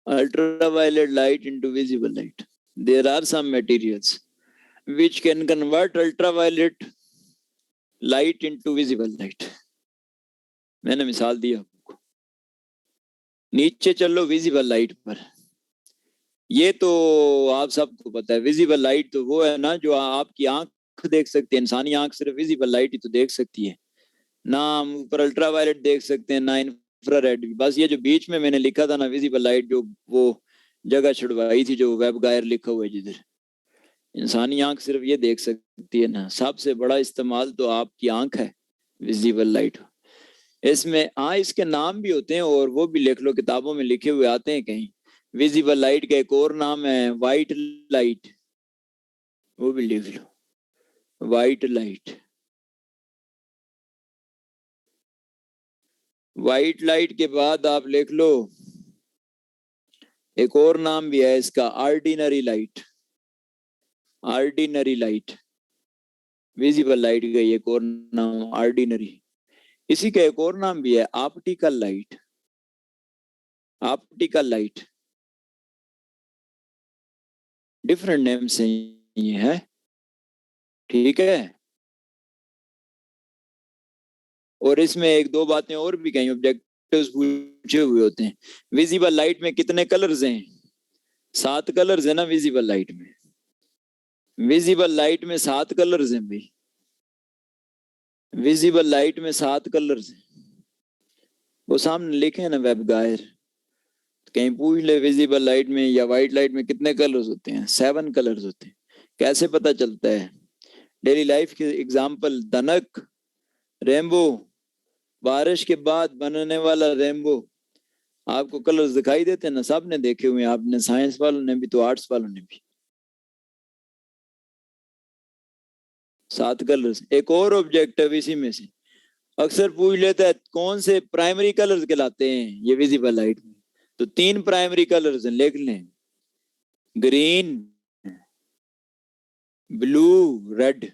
Ultraviolet light into visible light. There are some materials which can convert ultraviolet light into visible light. मैंने मिसाल दिया आपको। नीचे चलो विजिबल लाइट पर। ये तो आप सबको पता है, विजिबल लाइट तो वो है ना जो आपकी आंख देख सकती है। इंसानी आंख सिर्फ विजिबल लाइट ही तो देख सकती है ना। हम ऊपर अल्ट्रावायलेट देख सकते हैं ना इंफ्रारेड। बस ये जो बीच में मैंने लिखा था ना विजिबल लाइट, जो वो जगह छुड़वाई थी जो वेब गायर लिखा हुआ है जिधर, इंसानी आंख सिर्फ ये देख सकती है ना। सबसे बड़ा इस्तेमाल तो आपकी आंख है, विजिबल लाइट। इसमें हाँ इसके नाम भी होते हैं और वो भी लिख लो, किताबों में लिखे हुए आते हैं कहीं। विजिबल लाइट का एक और नाम है वाइट लाइट, वो भी लिख लो, वाइट लाइट। वाइट लाइट के बाद आप लिख लो, एक और नाम भी है इसका, ordinary light. Ordinary light, visible light का एक और नाम ऑर्डिनरी। इसी का एक और नाम भी है optical light. Optical light different name से ही है, ठीक है। और इसमें एक दो बातें और भी कहीं ऑब्जेक्टिव्स पूछे हुए होते हैं। विजिबल लाइट में कितने कलर्स हैं? 7 कलर्स है ना विजिबल लाइट में। विजिबल लाइट में 7 कलर्स हैं भाई। विजिबल लाइट में 7 कलर्स हैं, वो सामने लिखे हैं ना वेब गायर। कहीं पूछ ले विजिबल लाइट में या व्हाइट लाइट में कितने कलर्स होते हैं? 7 कलर्स होते हैं। कैसे पता चलता है? डेली लाइफ के एग्जाम्पल, दनक, रेनबो, बारिश के बाद बनने वाला रेनबो। आपको कलर्स दिखाई देते हैं ना, सबने देखे हुए हैं, आपने साइंस वालों ने भी तो आर्ट्स वालों ने भी। 7 कलर्स। एक और ऑब्जेक्टिव इसी में से अक्सर पूछ लेता है, कौन से प्राइमरी कलर्स कहलाते हैं ये विजिबल लाइट में? तो 3 प्राइमरी कलर्स हैं, लिख लें, ग्रीन, ब्लू, रेड।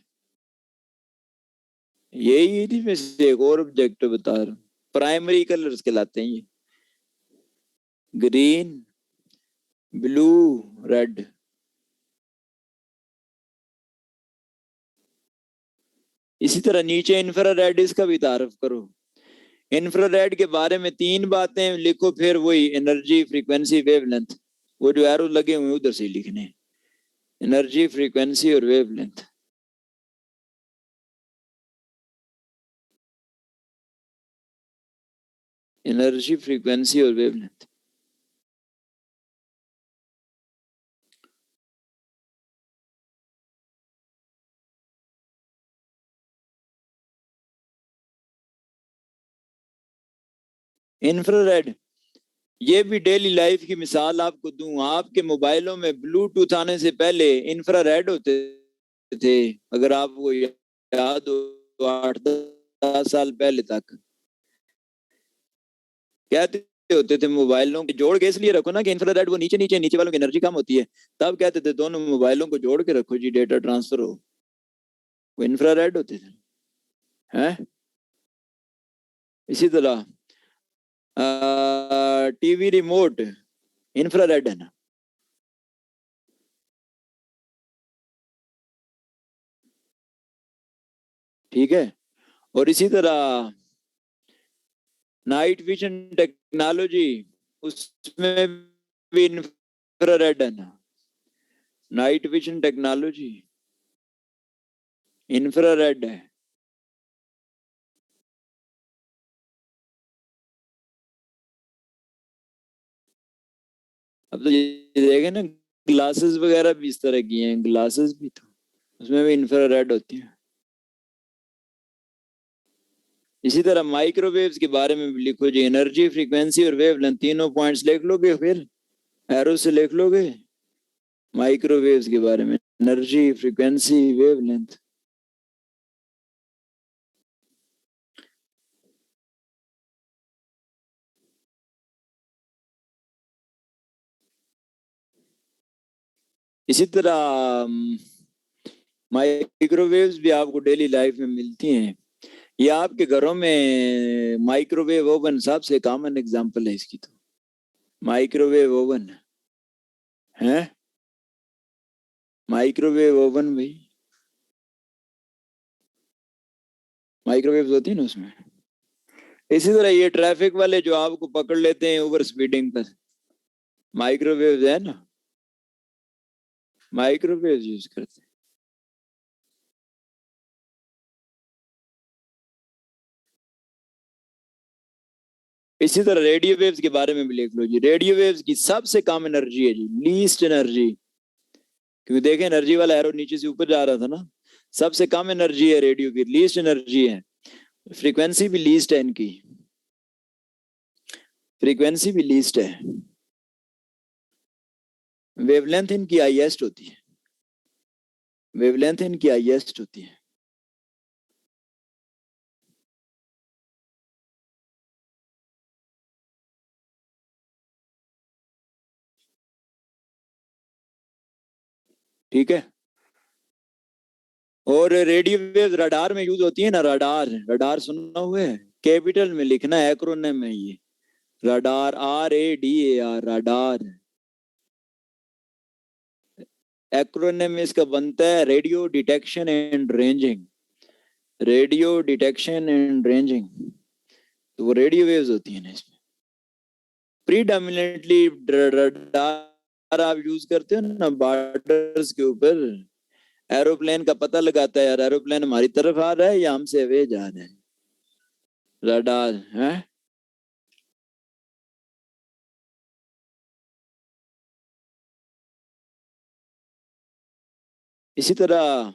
यही इन्हीं में से एक और ऑब्जेक्टिव बता रहा हूं, प्राइमरी कलर्स कहलाते हैं ये, ग्रीन, ब्लू, रेड। इसी तरह नीचे इंफ्रारेड, इसका भी तारफ करो। इंफ्रारेड के बारे में 3 बातें लिखो, फिर वही एनर्जी, फ्रीक्वेंसी, वेवलेंथ। वो जो एरो लगे हुए उधर से लिखने, एनर्जी, फ्रीक्वेंसी और वेवलेंथ। एनर्जी, फ्रीक्वेंसी और वेवलेंथ। इंफ्रारेड, ये भी डेली लाइफ की मिसाल आपको दूं। आपके मोबाइलों में ब्लूटूथ आने से पहले इंफ्रारेड होते थे, अगर आपको याद हो, 8-10 साल पहले तक कहते होते थे मोबाइलों के जोड़ के इसलिए रखो ना कि इंफ्रारेड वो नीचे नीचे नीचे वालों की एनर्जी कम होती है। तब कहते थे दोनों मोबाइलों को जोड़ के रखो जी, डेटा ट्रांसफर हो। वो इंफ्रारेड होते थे हैं। इसी तरह टीवी रिमोट इंफ्रारेड है ना। ठीक है। और इसी तरह नाइट विजन टेक्नोलॉजी, उसमें भी इंफ्रारेड है ना। नाइट विजन टेक्नोलॉजी इंफ्रारेड है। अब तो ये देखे ना, ग्लासेस वगैरह भी इस तरह की हैं, ग्लासेस भी तो उसमें भी इंफ्रारेड होती है। इसी तरह माइक्रोवेव्स के बारे में भी लिखो जी, एनर्जी, फ्रीक्वेंसी और वेवलेंथ तीनों पॉइंट्स लिख लोगे, फिर एरो से लिख लोगे माइक्रोवेव्स के बारे में, एनर्जी, फ्रीक्वेंसी, वेवलेंथ। इसी तरह माइक्रोवेव्स भी आपको डेली लाइफ में मिलती हैं। ये आपके घरों में माइक्रोवेव ओवन सबसे कॉमन एग्जांपल है इसकी। तो माइक्रोवेव ओवन है, माइक्रोवेव ओवन भाई, माइक्रोवेव होती है ना उसमें। इसी तरह ये ट्रैफिक वाले जो आपको पकड़ लेते हैं ओवर स्पीडिंग पर, माइक्रोवेव है ना, माइक्रोवेव यूज करते हैं। इसी तरह रेडियो वेव्स के बारे में भी लिख लो जी, रेडियो वेव्स की सबसे कम एनर्जी है जी, लीस्ट एनर्जी, क्योंकि देखें एनर्जी वाला एरो नीचे से ऊपर जा रहा था ना, सबसे कम एनर्जी है रेडियो की, लीस्ट एनर्जी है। फ्रीक्वेंसी भी लीस्ट है इनकी, फ्रीक्वेंसी भी लीस्ट है। वेवलेंथ इनकी हाईएस्ट होती है, वेवलेंथ इनकी हाईएस्ट होती है। ठीक है। और रेडियो वेव रडार में यूज होती है ना, रडार, रडार सुनना हुआ है, कैपिटल में लिखना है, एक्रोनिम है ये, रडार, RADAR, रडार। एक्रोनिम इसका बनता है radio detection and ranging, radio detection and ranging. तो वो रेडियो वेव्स होती है ना इसमें। प्रीडोमिनेटली रडार आप यूज करते हो ना बॉर्डर्स के ऊपर, एरोप्लेन का पता लगाता है यार, एरोप्लेन हमारी तरफ आ रहा है या हमसे अवे जा रहा है, रडार है। इसी तरह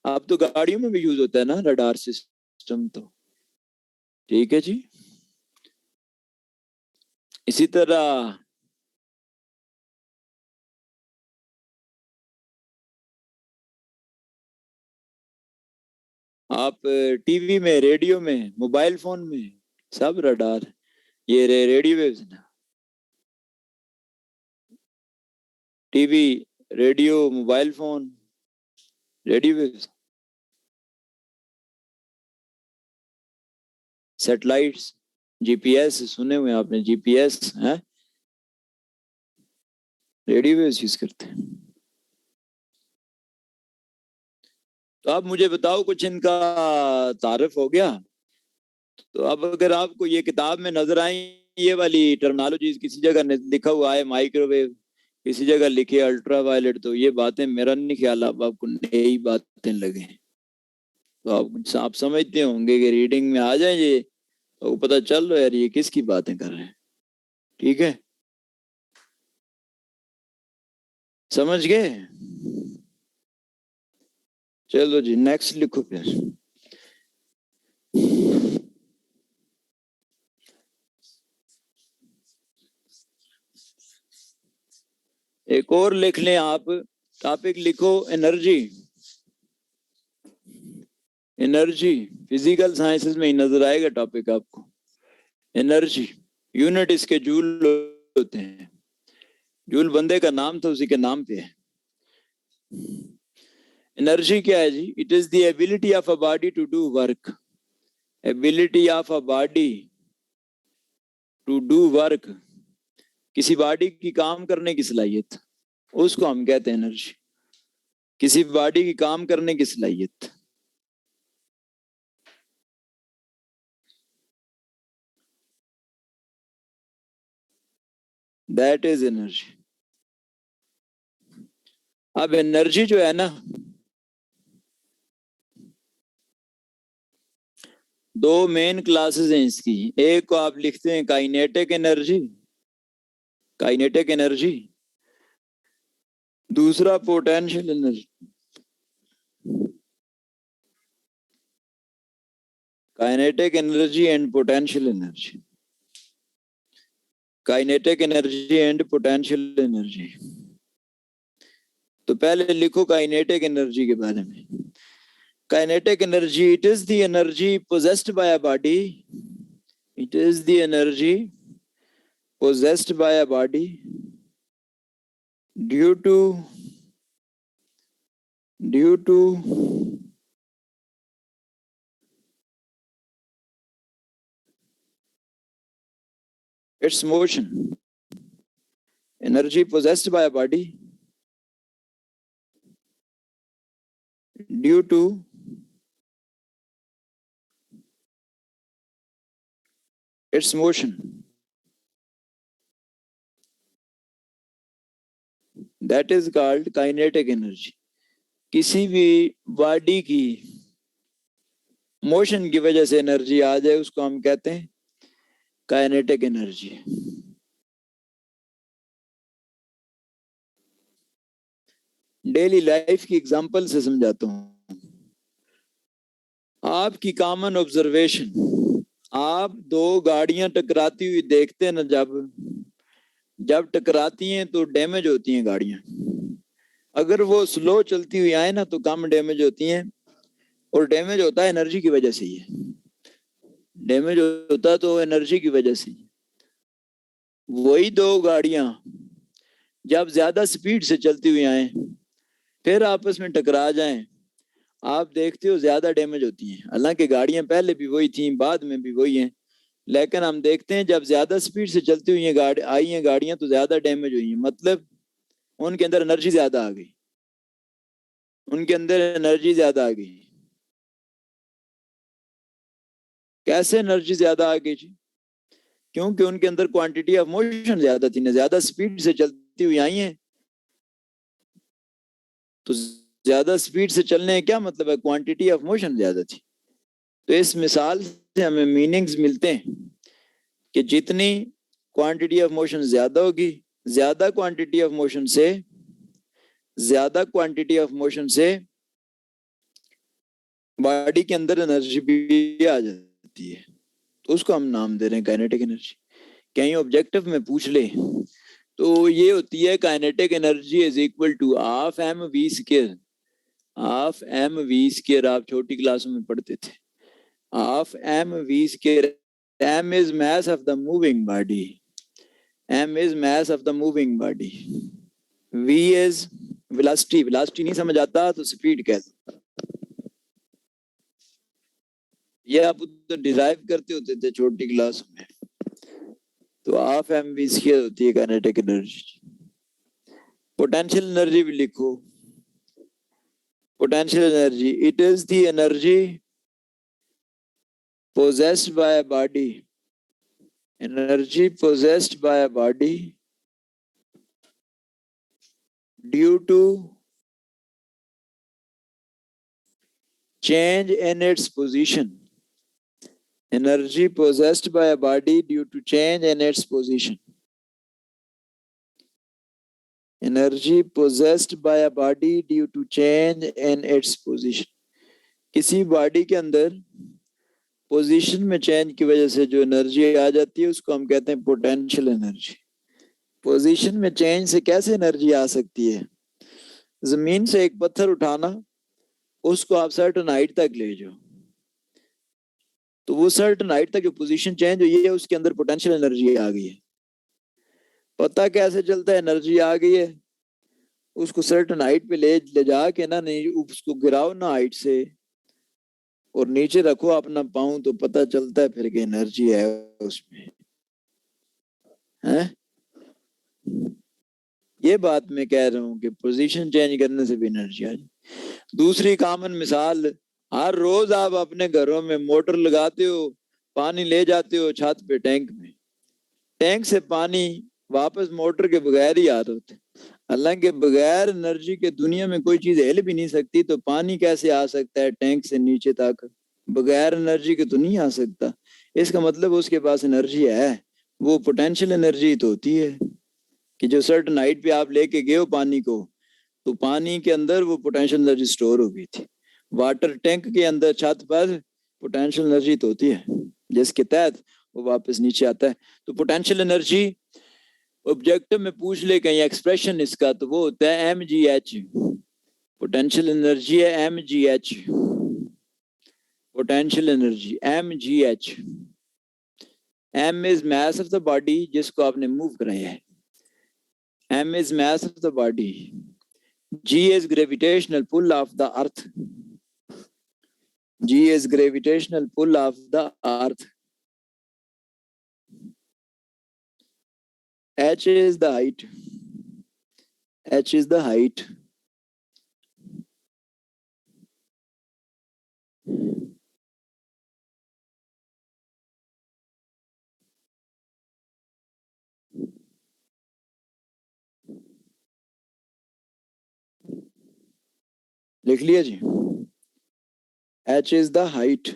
अब तो गाड़ियों में भी यूज होता है ना रडार सिस्टम, तो ठीक है जी। इसी तरह आप टीवी में, रेडियो में, मोबाइल फोन में, सब रडार, ये रेडियो वेव्स ना, TV, radio, mobile phone, radio waves. Satellites, GPS सुने हुए हैं आपने, GPS है, रेडियो वेव्स यूज करते हैं। तो आप मुझे बताओ कुछ इनका तारफ हो गया। तो अब अगर आपको ये किताब में नजर आई ये वाली टर्मिनोलॉजी, किसी जगह लिखा हुआ है माइक्रोवेव, किसी जगह लिखे अल्ट्रा वायलेट, तो ये बातें मेरा नहीं ख्याल अब आपको नई बातें लगे। तो आप समझते होंगे कि रीडिंग में आ जाए ये, तो पता चल रहा है यार ये किसकी बातें कर रहे हैं। ठीक है, समझ गए। चलो जी नेक्स्ट लिखो फिर। एक और लिख लें आप, टॉपिक लिखो एनर्जी, एनर्जी, फिजिकल साइंसेस में ही नजर आएगा टॉपिक आपको। एनर्जी, यूनिट इसके जूल होते हैं, जूल बंदे का नाम था उसी के नाम पे है। एनर्जी क्या है जी, it is the ability of a body to do work, ability of a body to do work, किसी बॉडी की काम करने की सलाहियत, उसको हम कहते हैं एनर्जी, किसी बॉडी की काम करने की सलाहियत। That is energy. अब एनर्जी जो है ना, दो मेन क्लासेस हैं इसकी, एक को आप लिखते हैं काइनेटिक एनर्जी, काइनेटिक एनर्जी, दूसरा potential, energy. Energy. Kinetic energy and potential energy, kinetic energy and potential energy. तो पहले लिखो काइनेटिक एनर्जी के बारे में। Kinetic energy, it is the energy possessed by a body, it is the energy possessed by a body due to its motion, energy possessed by a body due to its motion, that is called kinetic energy। किसी भी body की motion की वजह से energy आ जाए उसको हम कहते हैं काइनेटिक एनर्जी। डेली लाइफ की एग्जांपल से समझाता हूं। आपकी कॉमन ऑब्जर्वेशन, आप दो गाड़ियां टकराती हुई देखते हैं ना, जब टकराती हैं तो डैमेज होती हैं गाड़ियां। अगर वो स्लो चलती हुई आए ना तो कम डैमेज होती हैं, और डैमेज होता है एनर्जी की वजह से ही है। डैमेज होता है तो एनर्जी की वजह से। वही दो गाड़ियां जब ज्यादा स्पीड से चलती हुई आए फिर आपस में टकरा जाएं, आप देखते हो ज्यादा डैमेज होती हैं। हालांकि गाड़ियां पहले भी वही थी, बाद में भी वही हैं, लेकिन हम देखते हैं जब ज्यादा स्पीड से चलती हुई आई हैं गाड़ियां तो ज्यादा डैमेज हुई हैं। मतलब उनके अंदर एनर्जी ज्यादा आ गई, उनके अंदर एनर्जी ज्यादा आ गई। कैसे एनर्जी ज्यादा आ गई जी? क्योंकि उनके अंदर क्वांटिटी ऑफ मोशन ज्यादा थी ना, ज्यादा स्पीड से चलती हुई आई हैं। तो ज्यादा स्पीड से चलने का क्या मतलब है? क्वांटिटी ऑफ मोशन ज्यादा थी। तो इस मिसाल से हमें मीनिंग्स मिलते हैं कि जितनी क्वांटिटी ऑफ मोशन ज्यादा होगी, ज्यादा क्वांटिटी ऑफ मोशन से बॉडी के अंदर एनर्जी भी आ जाती है, तो उसको हम नाम दे रहे हैं काइनेटिक एनर्जी। कहीं ऑब्जेक्टिव में पूछ ले तो ये होती है kinetic energy is equal to half M V square. Half M V square आप छोटी क्लासों में पढ़ते थे। Half M V square, m is mass of the moving body, m is mass of the moving body, v is velocity, velocity नहीं समझ आता तो स्पीड कह दो। ये आप तो डिराइव करते होते थे छोटी क्लास में। तो हाफ एम वी स्क्वायर होती है काइनेटिक एनर्जी। पोटेंशियल एनर्जी भी लिखो। Potential energy, it is the energy possessed by a body, energy possessed by a body due to change in its position, energy possessed by a body due to change in its position, energy possessed by a body due to change in its position। किसी body के अंदर position में change की वजह से जो energy आ जाती है उसको हम कहते हैं पोटेंशियल एनर्जी। पोजीशन में चेंज से कैसे एनर्जी आ सकती है? जमीन से एक पत्थर उठाना, उसको आप सर्टेन हाइट तक ले जाओ, तो वो सर्टेन हाइट तक जो पोजीशन चेंज हुई है उसके अंदर पोटेंशियल एनर्जी आ गई है। पता कैसे चलता है एनर्जी आ गई है? उसको सर्टेन हाइट पे ले जाके ना, नहीं उसको गिराओ ना हाइट से और नीचे रखो अपना पाँव, तो पता चलता है फिर कि एनर्जी है उसमें, है? ये बात मैं कह रहा हूँ कि पोजीशन चेंज करने से भी एनर्जी आ जाए। दूसरी कॉमन मिसाल, हर रोज आप अपने घरों में मोटर लगाते हो, पानी ले जाते हो छत पे टैंक में, टैंक से पानी वापस मोटर के बगैर ही आ रहे होते। हालांकि बगैर एनर्जी के दुनिया में कोई चीज हिल भी नहीं सकती, तो पानी कैसे आ सकता है टैंक से नीचे तक? बगैर एनर्जी के तो नहीं आ सकता। इसका मतलब उसके पास एनर्जी है, वो पोटेंशियल एनर्जी तो होती है कि जो सर्टेन हाइट पे आप लेके गए हो पानी को, तो पानी के अंदर वो पोटेंशियल एनर्जी स्टोर हो गई थी। वाटर टैंक के अंदर छत पर पोटेंशियल एनर्जी तो होती है जिसके तहत वो वापस नीचे आता है। तो पोटेंशियल एनर्जी ऑब्जेक्टिव में पूछ ले कहीं एक्सप्रेशन इसका, तो वो होता है mgh। पोटेंशियल एनर्जी है mgh, potential energy mgh। m is mass of the body जिसको आपने मूव कराया है, m is mass of the body, g is gravitational pull of the earth, g is gravitational pull of the earth, h is the height, h is the height, लिख लिया जी, h is the height।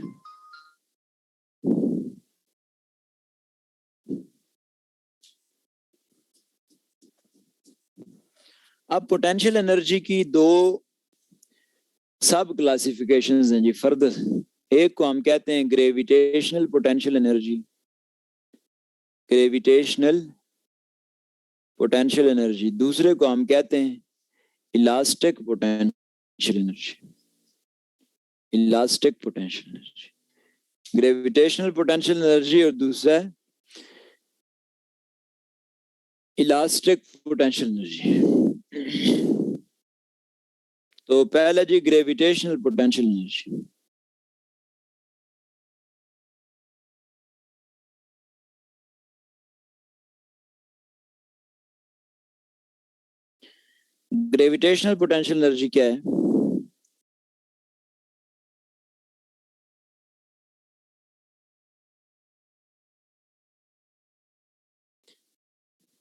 अब potential energy की दो सब classifications हैं जी, फर्द। एक को हम कहते हैं gravitational potential energy, gravitational potential energy. दूसरे को हम कहते हैं elastic potential energy, elastic potential energy. Gravitational potential energy और दूसरा है इलास्टिक पोटेंशियल एनर्जी। तो पहला जी gravitational potential energy. Gravitational potential energy क्या है?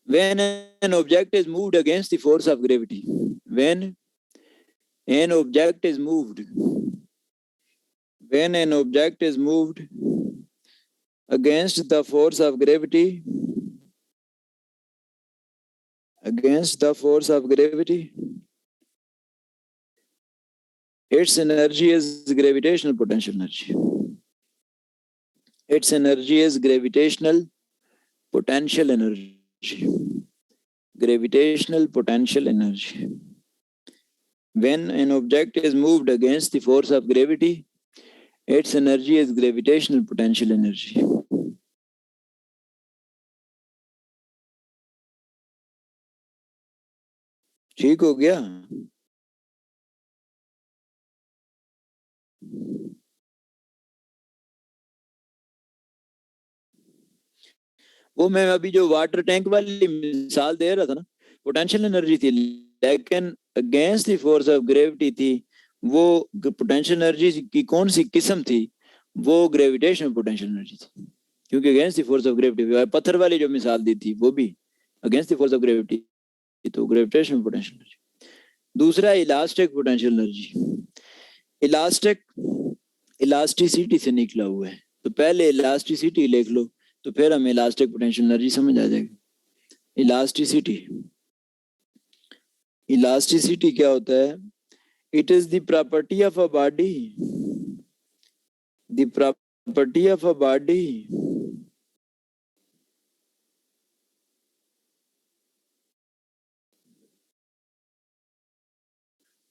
When an object is moved against the force of gravity, when an object is moved, when an object is moved against the force of gravity, against the force of gravity, its energy is gravitational potential energy. Its energy is gravitational potential energy. Gravitational potential energy. When an object is moved against the force of gravity, its energy is gravitational potential energy. ठीक हो गया? वो मैं अभी जो water tank वाली मिसाल दे रहा था ना, पोटेंशियल एनर्जी थी, लेकिन against the force of gravity थी। वो पोटेंशियल एनर्जी की कौन सी किस्म थी? वो ग्रेविटेशनल पोटेंशियल एनर्जी थी, क्योंकि against the force of gravity. पत्थर वाली जो मिसाल दी थी वो भी against the force of gravity, तो ग्रेविटेशनल पोटेंशियल एनर्जी। दूसरा elastic potential energy. Elastic elasticity से निकला हुआ है, तो पहले इलास्टिसिटी लिख लो, तो फिर हमें इलास्टिक पोटेंशियल एनर्जी समझ आ जाएगी। इलास्टिसिटी, इलास्टिसिटी क्या होता है? It is the property of a body, the property of a body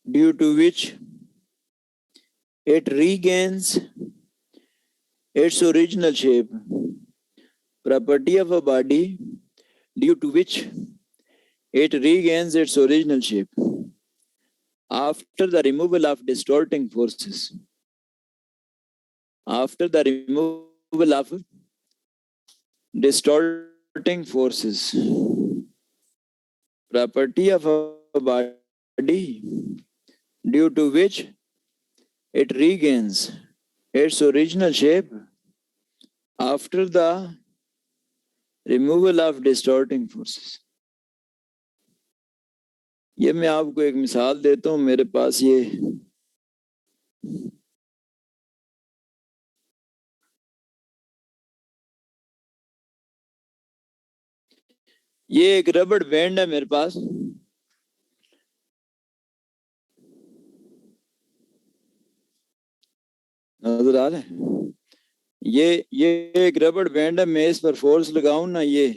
due to which it regains its original shape. Property of a body due to which it regains its original shape after the removal of distorting forces. After the removal of distorting forces. Property of a body due to which it regains its original shape after the removal of distorting forces. ये मैं आपको एक मिसाल देता हूं। मेरे पास ये एक रबड़ बैंड है मेरे पास। नजर आ रहा है? ये एक रबड़ बैंड है, मैं इस पर फोर्स लगाऊं ना ये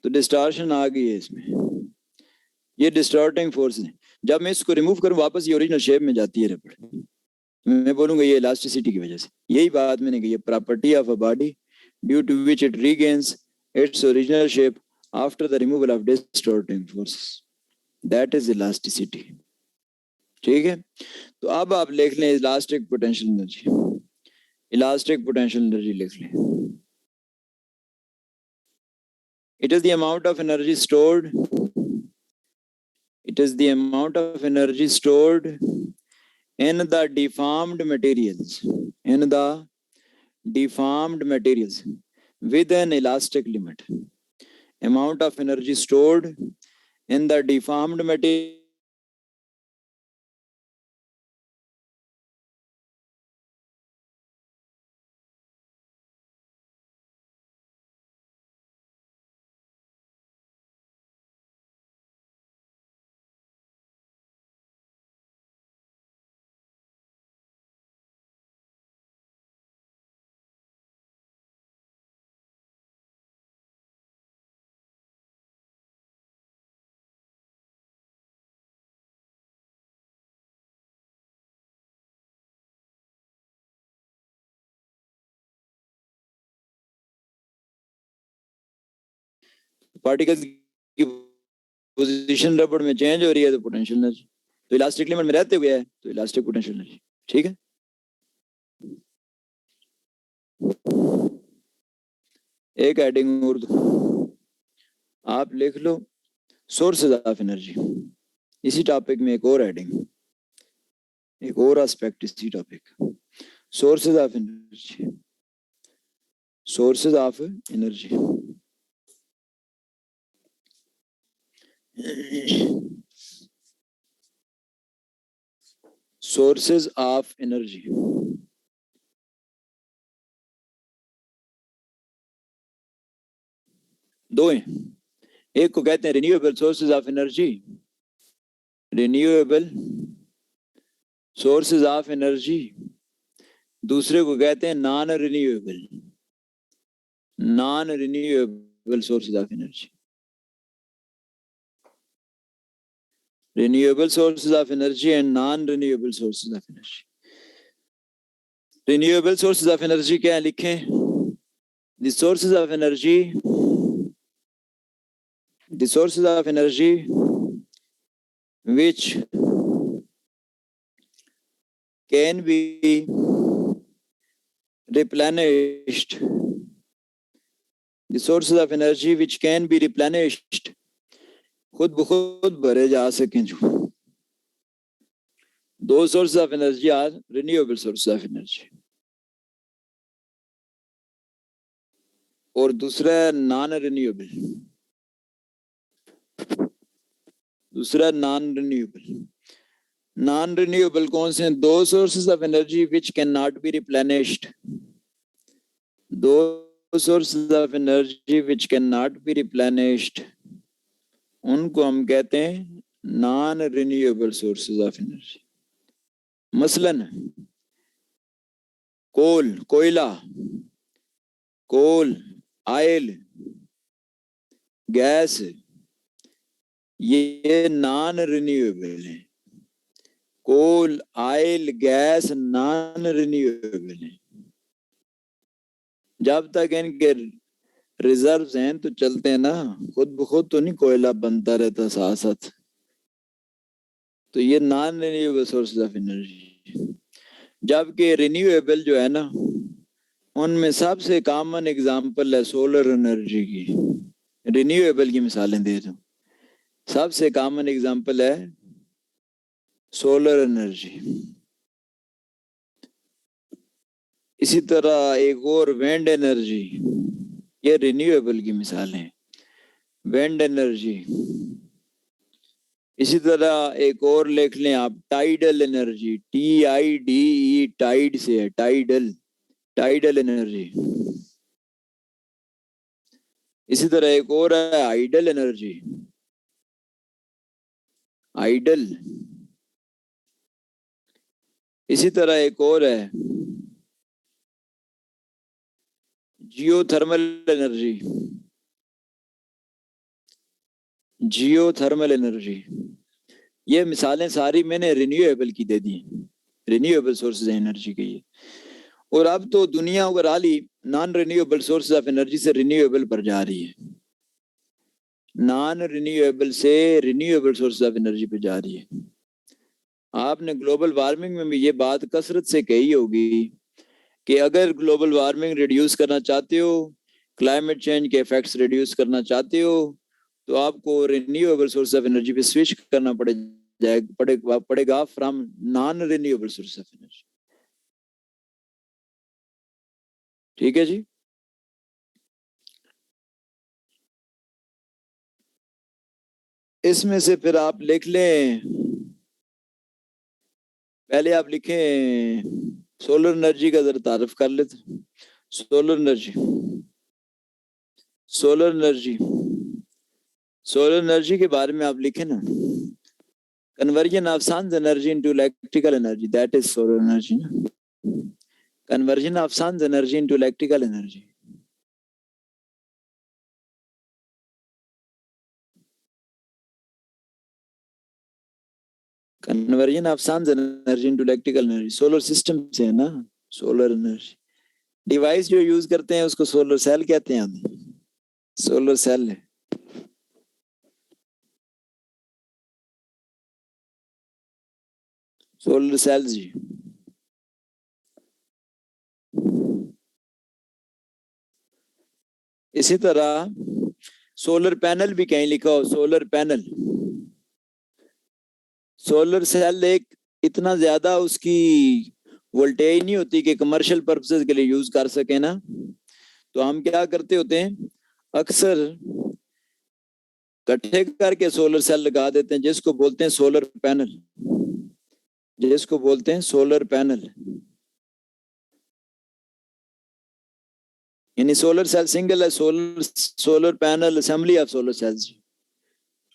तो डिस्टॉर्शन आ गई है इसमें, ये डिस्टॉर्टिंग फोर्स है। जब मैं इसको रिमूव करूं वापस ये ओरिजिनल शेप में जाती है रबड़, मैं बोलूंगा ये इलास्टिसिटी की वजह से। यही बात मैंने कही है, property of a body due to which it regains its original shape after the removal of distorting forces, that is elasticity. ठीक है, तो अब आप लिख लें elastic potential energy, elastic potential energy लिख लें। It is the amount of energy stored. It is the amount of energy stored in the deformed materials. In the deformed materials with an elastic limit. Amount of energy stored in the deformed material particles की position रबड़ में change हो रही है तो potential energy, तो elastic limit में रहते हुए है तो इलास्टिक पोटेंशियल एनर्जी। ठीक है, एक हेडिंग और दो आप लिख लो, सोर्सेज ऑफ एनर्जी। इसी टॉपिक में एक और हेडिंग, एक और एस्पेक्ट इसी topic, sources of energy, sources of energy. Sources of energy, दो हैं, एक को कहते हैं renewable sources of energy, renewable sources of energy, दूसरे को कहते हैं non renewable, non renewable sources of energy. renewable sources of energy and non-renewable sources of energy. Renewable sources of energy क्या लिखें? The sources of energy, the sources of energy which can be replenished, the sources of energy which can be replenished, खुद ब खुद भरे जा सकें जो, दो sources of energy are renewable sources of energy, और दूसरा नॉन रिन्यूएबल, दूसरा नॉन रिन्यूएबल। नॉन रिन्यूएबल कौन से हैं? दो sources of energy which can not be replenished, दो sources of energy which can not be replenished, उनको हम कहते हैं non renewable sources of energy. मसलन कोल, कोयला, कोल, ऑयल, गैस, ये नॉन रिन्यूएबल है। Coal, oil, gas non renewable है। जब तक इनके रिजर्व्स हैं तो चलते हैं ना, खुद ब खुद तो नहीं कोयला बनता रहता साथ साथ, तो ये non renewable sources of energy. जबकि रिन्यूएबल जो है ना, उनमें सबसे कॉमन एग्जांपल है सोलर एनर्जी की। रिन्यूएबल की मिसालें दे रहा हूं, सबसे कॉमन एग्जांपल है सोलर एनर्जी। इसी तरह एक और विंड एनर्जी, ये रिन्यूएबल की मिसाल है, विंड एनर्जी। इसी तरह एक और लिख लें आप, टाइडल एनर्जी, TIDE, टाइड से है, टाइडल, टाइडल एनर्जी। इसी तरह एक और है आइडल एनर्जी, आइडल। इसी तरह एक और है जियोथर्मल एनर्जी, जियोथर्मल एनर्जी, ये मिसालें सारी मैंने रिन्यूएबल की दे दी, रिन्यूएबल सोर्सेज एनर्जी की ये। और अब तो दुनिया overall he non renewable sources of energy से रिन्यूएबल पर जा रही है, नॉन रिन्यूएबल से रिन्यूएबल सोर्सेज ऑफ एनर्जी पे जा रही है। आपने ग्लोबल वार्मिंग में भी ये बात कसरत से कही होगी कि अगर ग्लोबल वार्मिंग रिड्यूस करना चाहते हो, क्लाइमेट चेंज के इफेक्ट्स रिड्यूस करना चाहते हो, तो आपको रिन्यूएबल सोर्स ऑफ एनर्जी पे स्विच करना पड़ेगा from non renewable source of energy. ठीक है जी। इसमें से फिर आप लिख लें, पहले आप लिखें सोलर एनर्जी का जरा तारुफ कर लेते। Solar energy, solar energy, solar energy के बारे में आप लिखें ना, conversion of sun's energy into electrical energy, that is solar energy. Conversion of sun's energy into electrical energy. Conversion of sun's energy into electrical energy solar system से है ना। Solar energy device जो यूज करते हैं उसको solar cell कहते हैं हम, सोलर सेल है। सोलर सेल्स जी। इसी तरह सोलर पैनल भी कहीं लिखा हो, सोलर पैनल। सोलर सेल एक इतना ज्यादा उसकी वोल्टेज नहीं होती कि कमर्शियल पर्पसेस के लिए यूज कर सके ना, तो हम क्या करते होते हैं, अक्सर इकट्ठे करके सोलर सेल लगा देते हैं, जिसको बोलते हैं सोलर पैनल, जिसको बोलते हैं सोलर पैनल। यानी सोलर सेल सिंगल है, solar solar panel assembly of solar cells,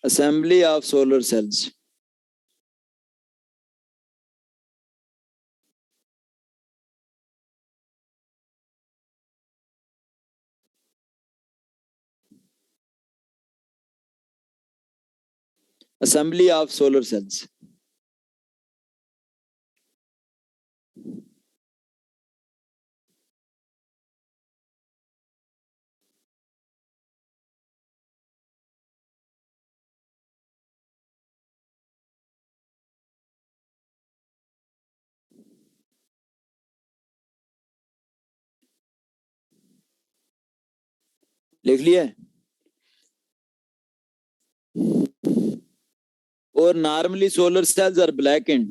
assembly of solar cells. Assembly of solar cells. लिख लिया है? और normally solar cells are black and,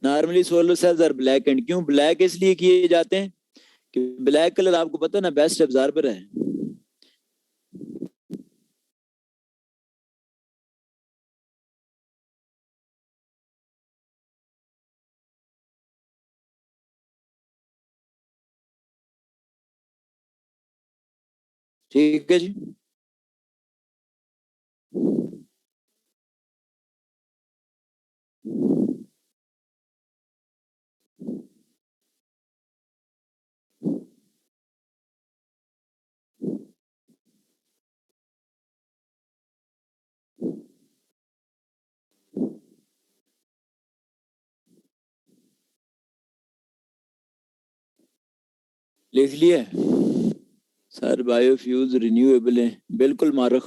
normally solar cells are black and. क्यों black इसलिए किए जाते हैं कि ब्लैक कलर आपको पता है ना बेस्ट एब्जॉर्बर है। ठीक है जी। लिख लिया सर? बायोफ्यूज रिन्यूएबल है, बिल्कुल मारुख,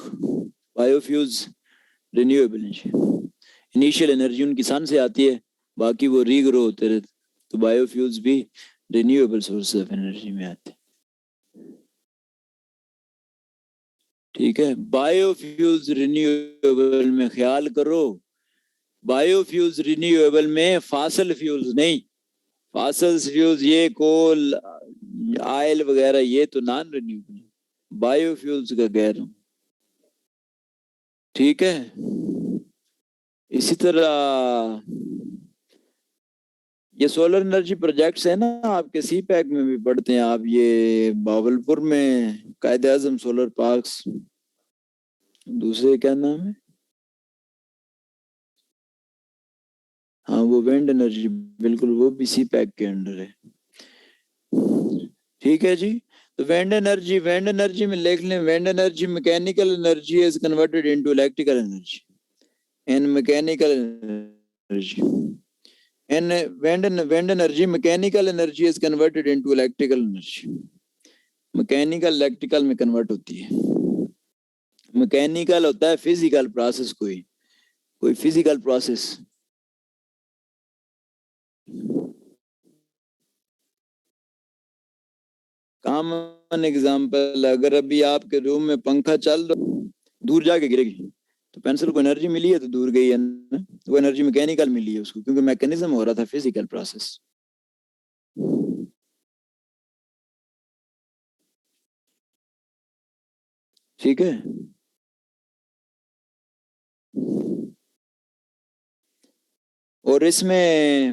बायोफ्यूज रिन्यूएबल है। इनिशियल एनर्जी उनकी सन से आती है, बाकी वो रीग्रो होते रहते, तो बायोफ्यूज भी रिन्यूएबल सोर्स ऑफ एनर्जी में आते हैं। ठीक है, बायोफ्यूज रिन्यूएबल में ख्याल करो, बायोफ्यूज रिन्यूएबल में फासल फ्यूल्स नहीं, फासल फ्यूल्स ये कोल ऑयल वगैरह ये तो नॉन रिन्यूएबल, बायोफ्यूल्स का कह रहा हूं। ठीक है, इसी तरह ये सोलर एनर्जी प्रोजेक्ट्स है ना, आपके सी पैक में भी पढ़ते हैं आप, ये बावलपुर में कायदे आजम सोलर पार्क्स, दूसरे क्या नाम है, हाँ वो विंड एनर्जी, बिल्कुल वो भी सी पैक के अंडर है। ठीक है जी। तो विंड एनर्जी में लिख लें, wind energy mechanical energy is converted into electrical energy, in mechanical energy, in wind energy mechanical energy is converted into electrical energy, mechanical electrical में कन्वर्ट होती है। मैकेनिकल होता है फिजिकल प्रोसेस, कोई कोई फिजिकल प्रोसेस। कॉमन एग्जांपल, अगर अभी आपके रूम में पंखा चल रहा, दूर जाके गिरेगी, तो पेंसिल को एनर्जी मिली है तो दूर गई है ना, वो एनर्जी मैकेनिकल मिली है उसको, क्योंकि मैकेनिज्म हो रहा था फिजिकल प्रोसेस। ठीक है। और इसमें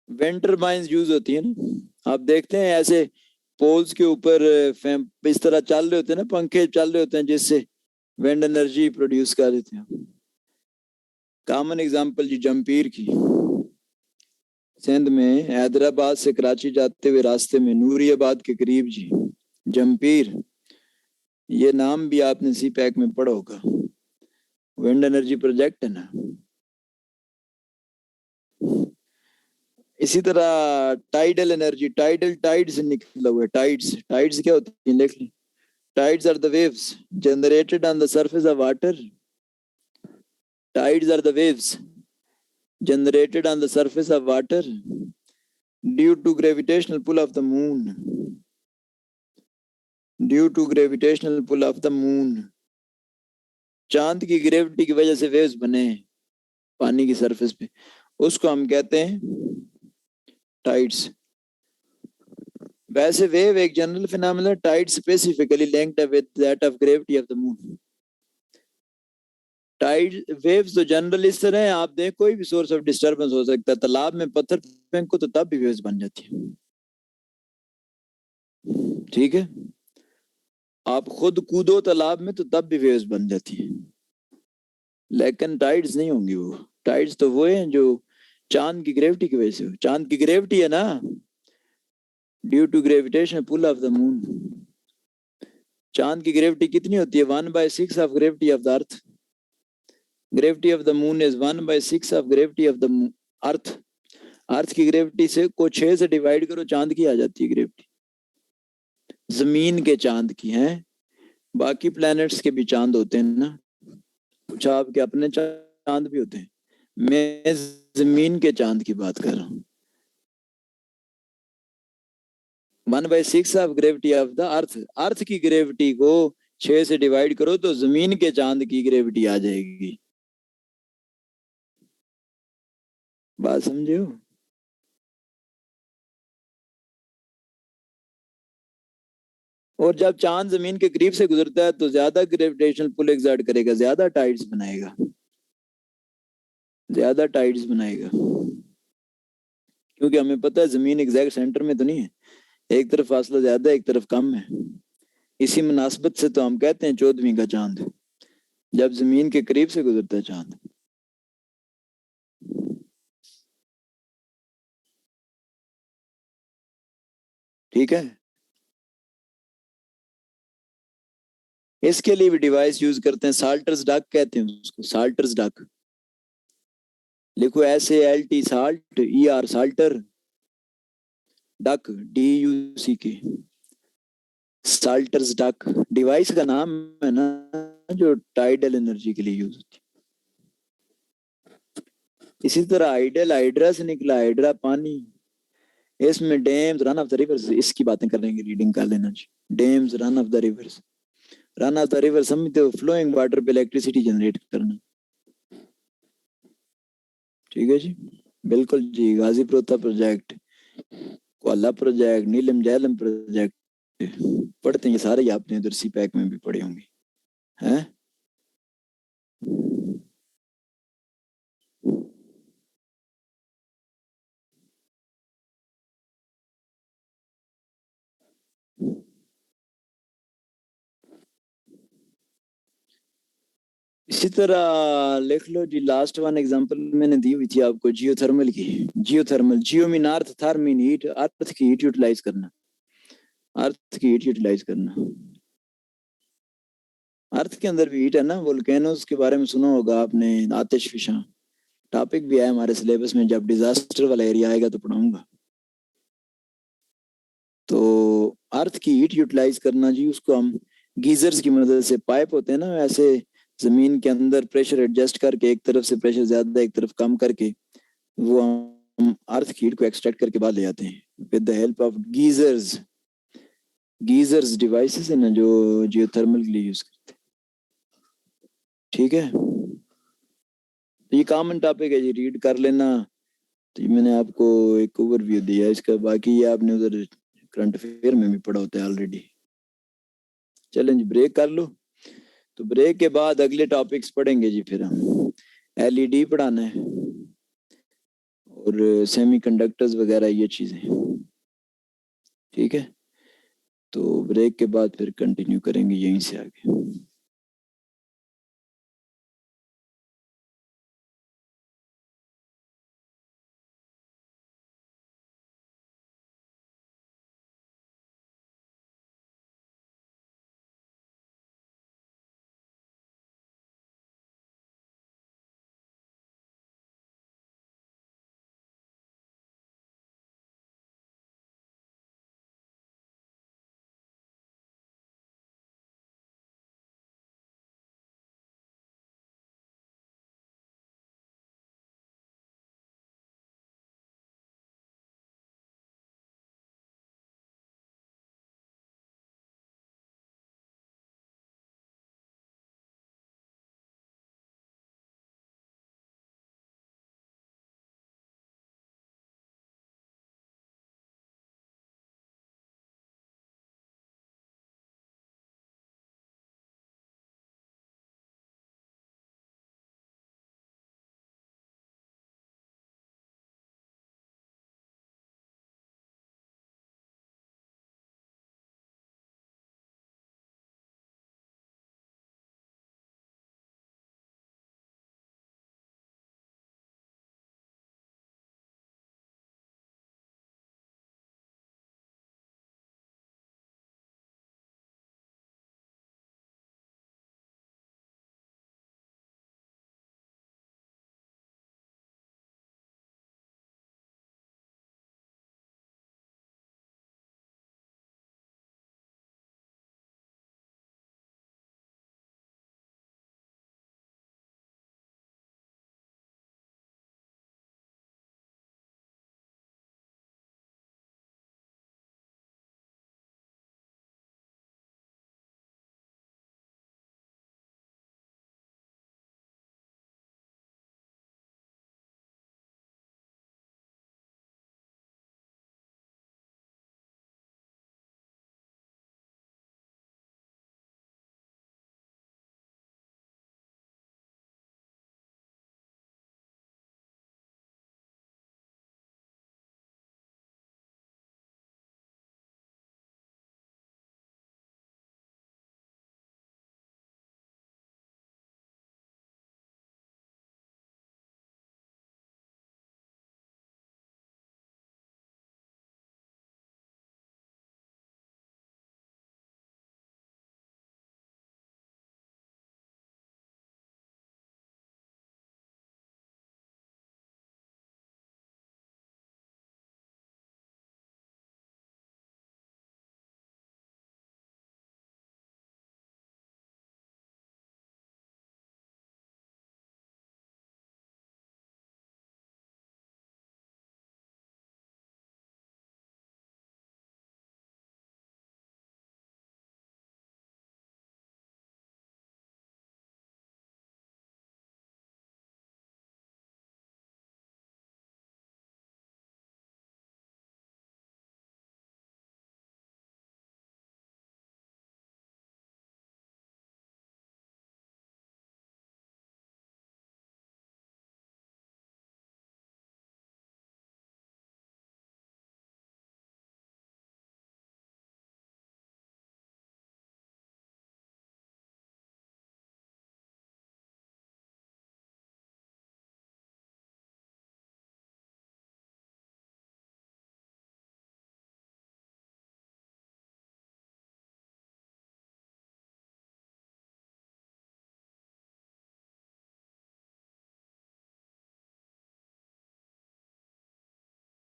विंड टर्बाइंस यूज होती है ना, आप देखते हैं ऐसे पोल्स के ऊपर इस तरह चल रहे होते हैं ना, पंखे चल रहे होते हैं जिससे विंड एनर्जी प्रोड्यूस कर देते हैं। कॉमन एग्जांपल जी जमपीर की, सिंध में हैदराबाद से कराची जाते हुए रास्ते में नूरियाबाद के करीब जी, जमपीर, ये नाम भी आपने सी पैक में पढ़ा होगा, विंड एनर्जी प्रोजेक्ट है ना। इसी तरह टाइडल एनर्जी, टाइडल टाइड से निकला हुआ है, टाइड्स, टाइड्स क्या होती है देख लें। Tides are the waves generated on the surface of water. Tides are the waves generated on the surface of water due to gravitational pull of the moon. Due to gravitational pull of the moon. चांद की gravity की वजह से waves बने पानी की surface पे, उसको हम कहते हैं टाइड्स। वैसे वेव एक general phenomena, tide specifically linked with that of gravity of the moon. Tide waves तो जनरल इस तरह है, आप देख कोई भी सोर्स ऑफ डिस्टरबेंस हो सकता है, तालाब में पत्थर फेंको तो तब भी वेव्स बन जाती है। ठीक है, आप खुद कूदो तालाब में तो तब भी वेव्स बन जाती है, लेकिन टाइड्स नहीं होंगी। वो टाइड्स तो वो हैं जो चांद की ग्रेविटी की वजह से, चांद की ग्रेविटी है ना, due to gravitation pull of the moon. चांद की ग्रेविटी कितनी होती है? 1/6 of gravity of the earth. Gravity of the moon is 1/6 of gravity of the earth. Earth की ग्रेविटी से को 6 से डिवाइड करो, चांद की आ जाती है ग्रेविटी, जमीन के चांद की है। बाकी प्लैनेट्स के भी चांद होते हैं ना, कुछ आपके अपने चांद भी होते हैं, मैं जमीन के चांद की बात कर रहा हूँ। 1/6 of gravity of the earth, earth की ग्रेविटी को 6 से डिवाइड करो तो जमीन के चांद की ग्रेविटी आ जाएगी। बात समझे हो? और जब चांद जमीन के करीब से गुजरता है तो ज्यादा ग्रेविटेशनल पुल एक्सर्ट करेगा, ज्यादा टाइड्स बनाएगा, ज्यादा टाइड्स बनाएगा, क्योंकि हमें पता है जमीन एग्जैक्ट सेंटर में तो नहीं है, एक तरफ फासला ज्यादा एक तरफ कम है। इसी मुनासबत से तो हम कहते हैं 14वीं का चांद, जब जमीन के करीब से गुजरता है चांद। ठीक है, इसके लिए भी डिवाइस यूज करते हैं, साल्टर्स डक कहते हैं उसको, साल्टर्स डक। लिखो SALT salt, ER Salter, duck DUCK, Salter's duck device का नाम है ना, जो टाइडल एनर्जी के लिए यूज होती है। इसी तरह आइडल, हाइड्रा से निकला, हाइड्रा पानी, इसमें dams, run of the rivers, इसकी बातें करेंगे, रीडिंग कर लेना जी। Dams, run of the rivers, run of the river समझते हो, फ्लोइंग वाटर पे इलेक्ट्रिसिटी जनरेट करना। ठीक है जी, बिल्कुल जी। Ghazi Barotha project, Kohala project, Neelum Jhelum project, पढ़ते हैं ये सारे ही, आपने उधर सी पैक में भी पढ़े होंगे, हैं? इसी तरह लिख लो जी, लास्ट वन एग्जांपल मैंने दी हुई थी आपको जियोथर्मल की। जियोथर्मल, जियो मीन अर्थ, थर्म मीन हीट, अर्थ की हीट यूटिलाइज करना, अर्थ की हीट यूटिलाइज करना। अर्थ के अंदर भी हीट है ना, वोल्केनोस के बारे में सुना होगा आपने, आतिशफिशा टॉपिक भी है हमारे सिलेबस में, जब डिजास्टर वाला एरिया आएगा तो पढ़ाऊंगा। तो अर्थ की हीट यूटिलाइज करना जी, उसको हम गीजर्स की मदद से, पाइप होते हैं ना ऐसे जमीन के अंदर, प्रेशर एडजस्ट करके एक तरफ से प्रेशर ज्यादा एक तरफ कम करके वो हम अर्थ की हीट को एक्सट्रैक्ट करके बाहर ले आते हैं with the help of geysers. Geysers devices है ना जो जियोथर्मल के लिए यूज करते हैं। ठीक है, तो ये कॉमन टॉपिक है जी, रीड कर लेना। तो ये मैंने आपको एक ओवरव्यू दिया इसका, बाकी ये आपने उधर करंट अफेयर में भी पढ़ा होता है ऑलरेडी। चलें जी, ब्रेक कर लो। तो ब्रेक के बाद अगले टॉपिक्स पढ़ेंगे जी, फिर हम एलईडी पढ़ाना है और सेमीकंडक्टर्स वगैरह ये चीजें। ठीक है, तो ब्रेक के बाद फिर कंटिन्यू करेंगे यहीं से आगे।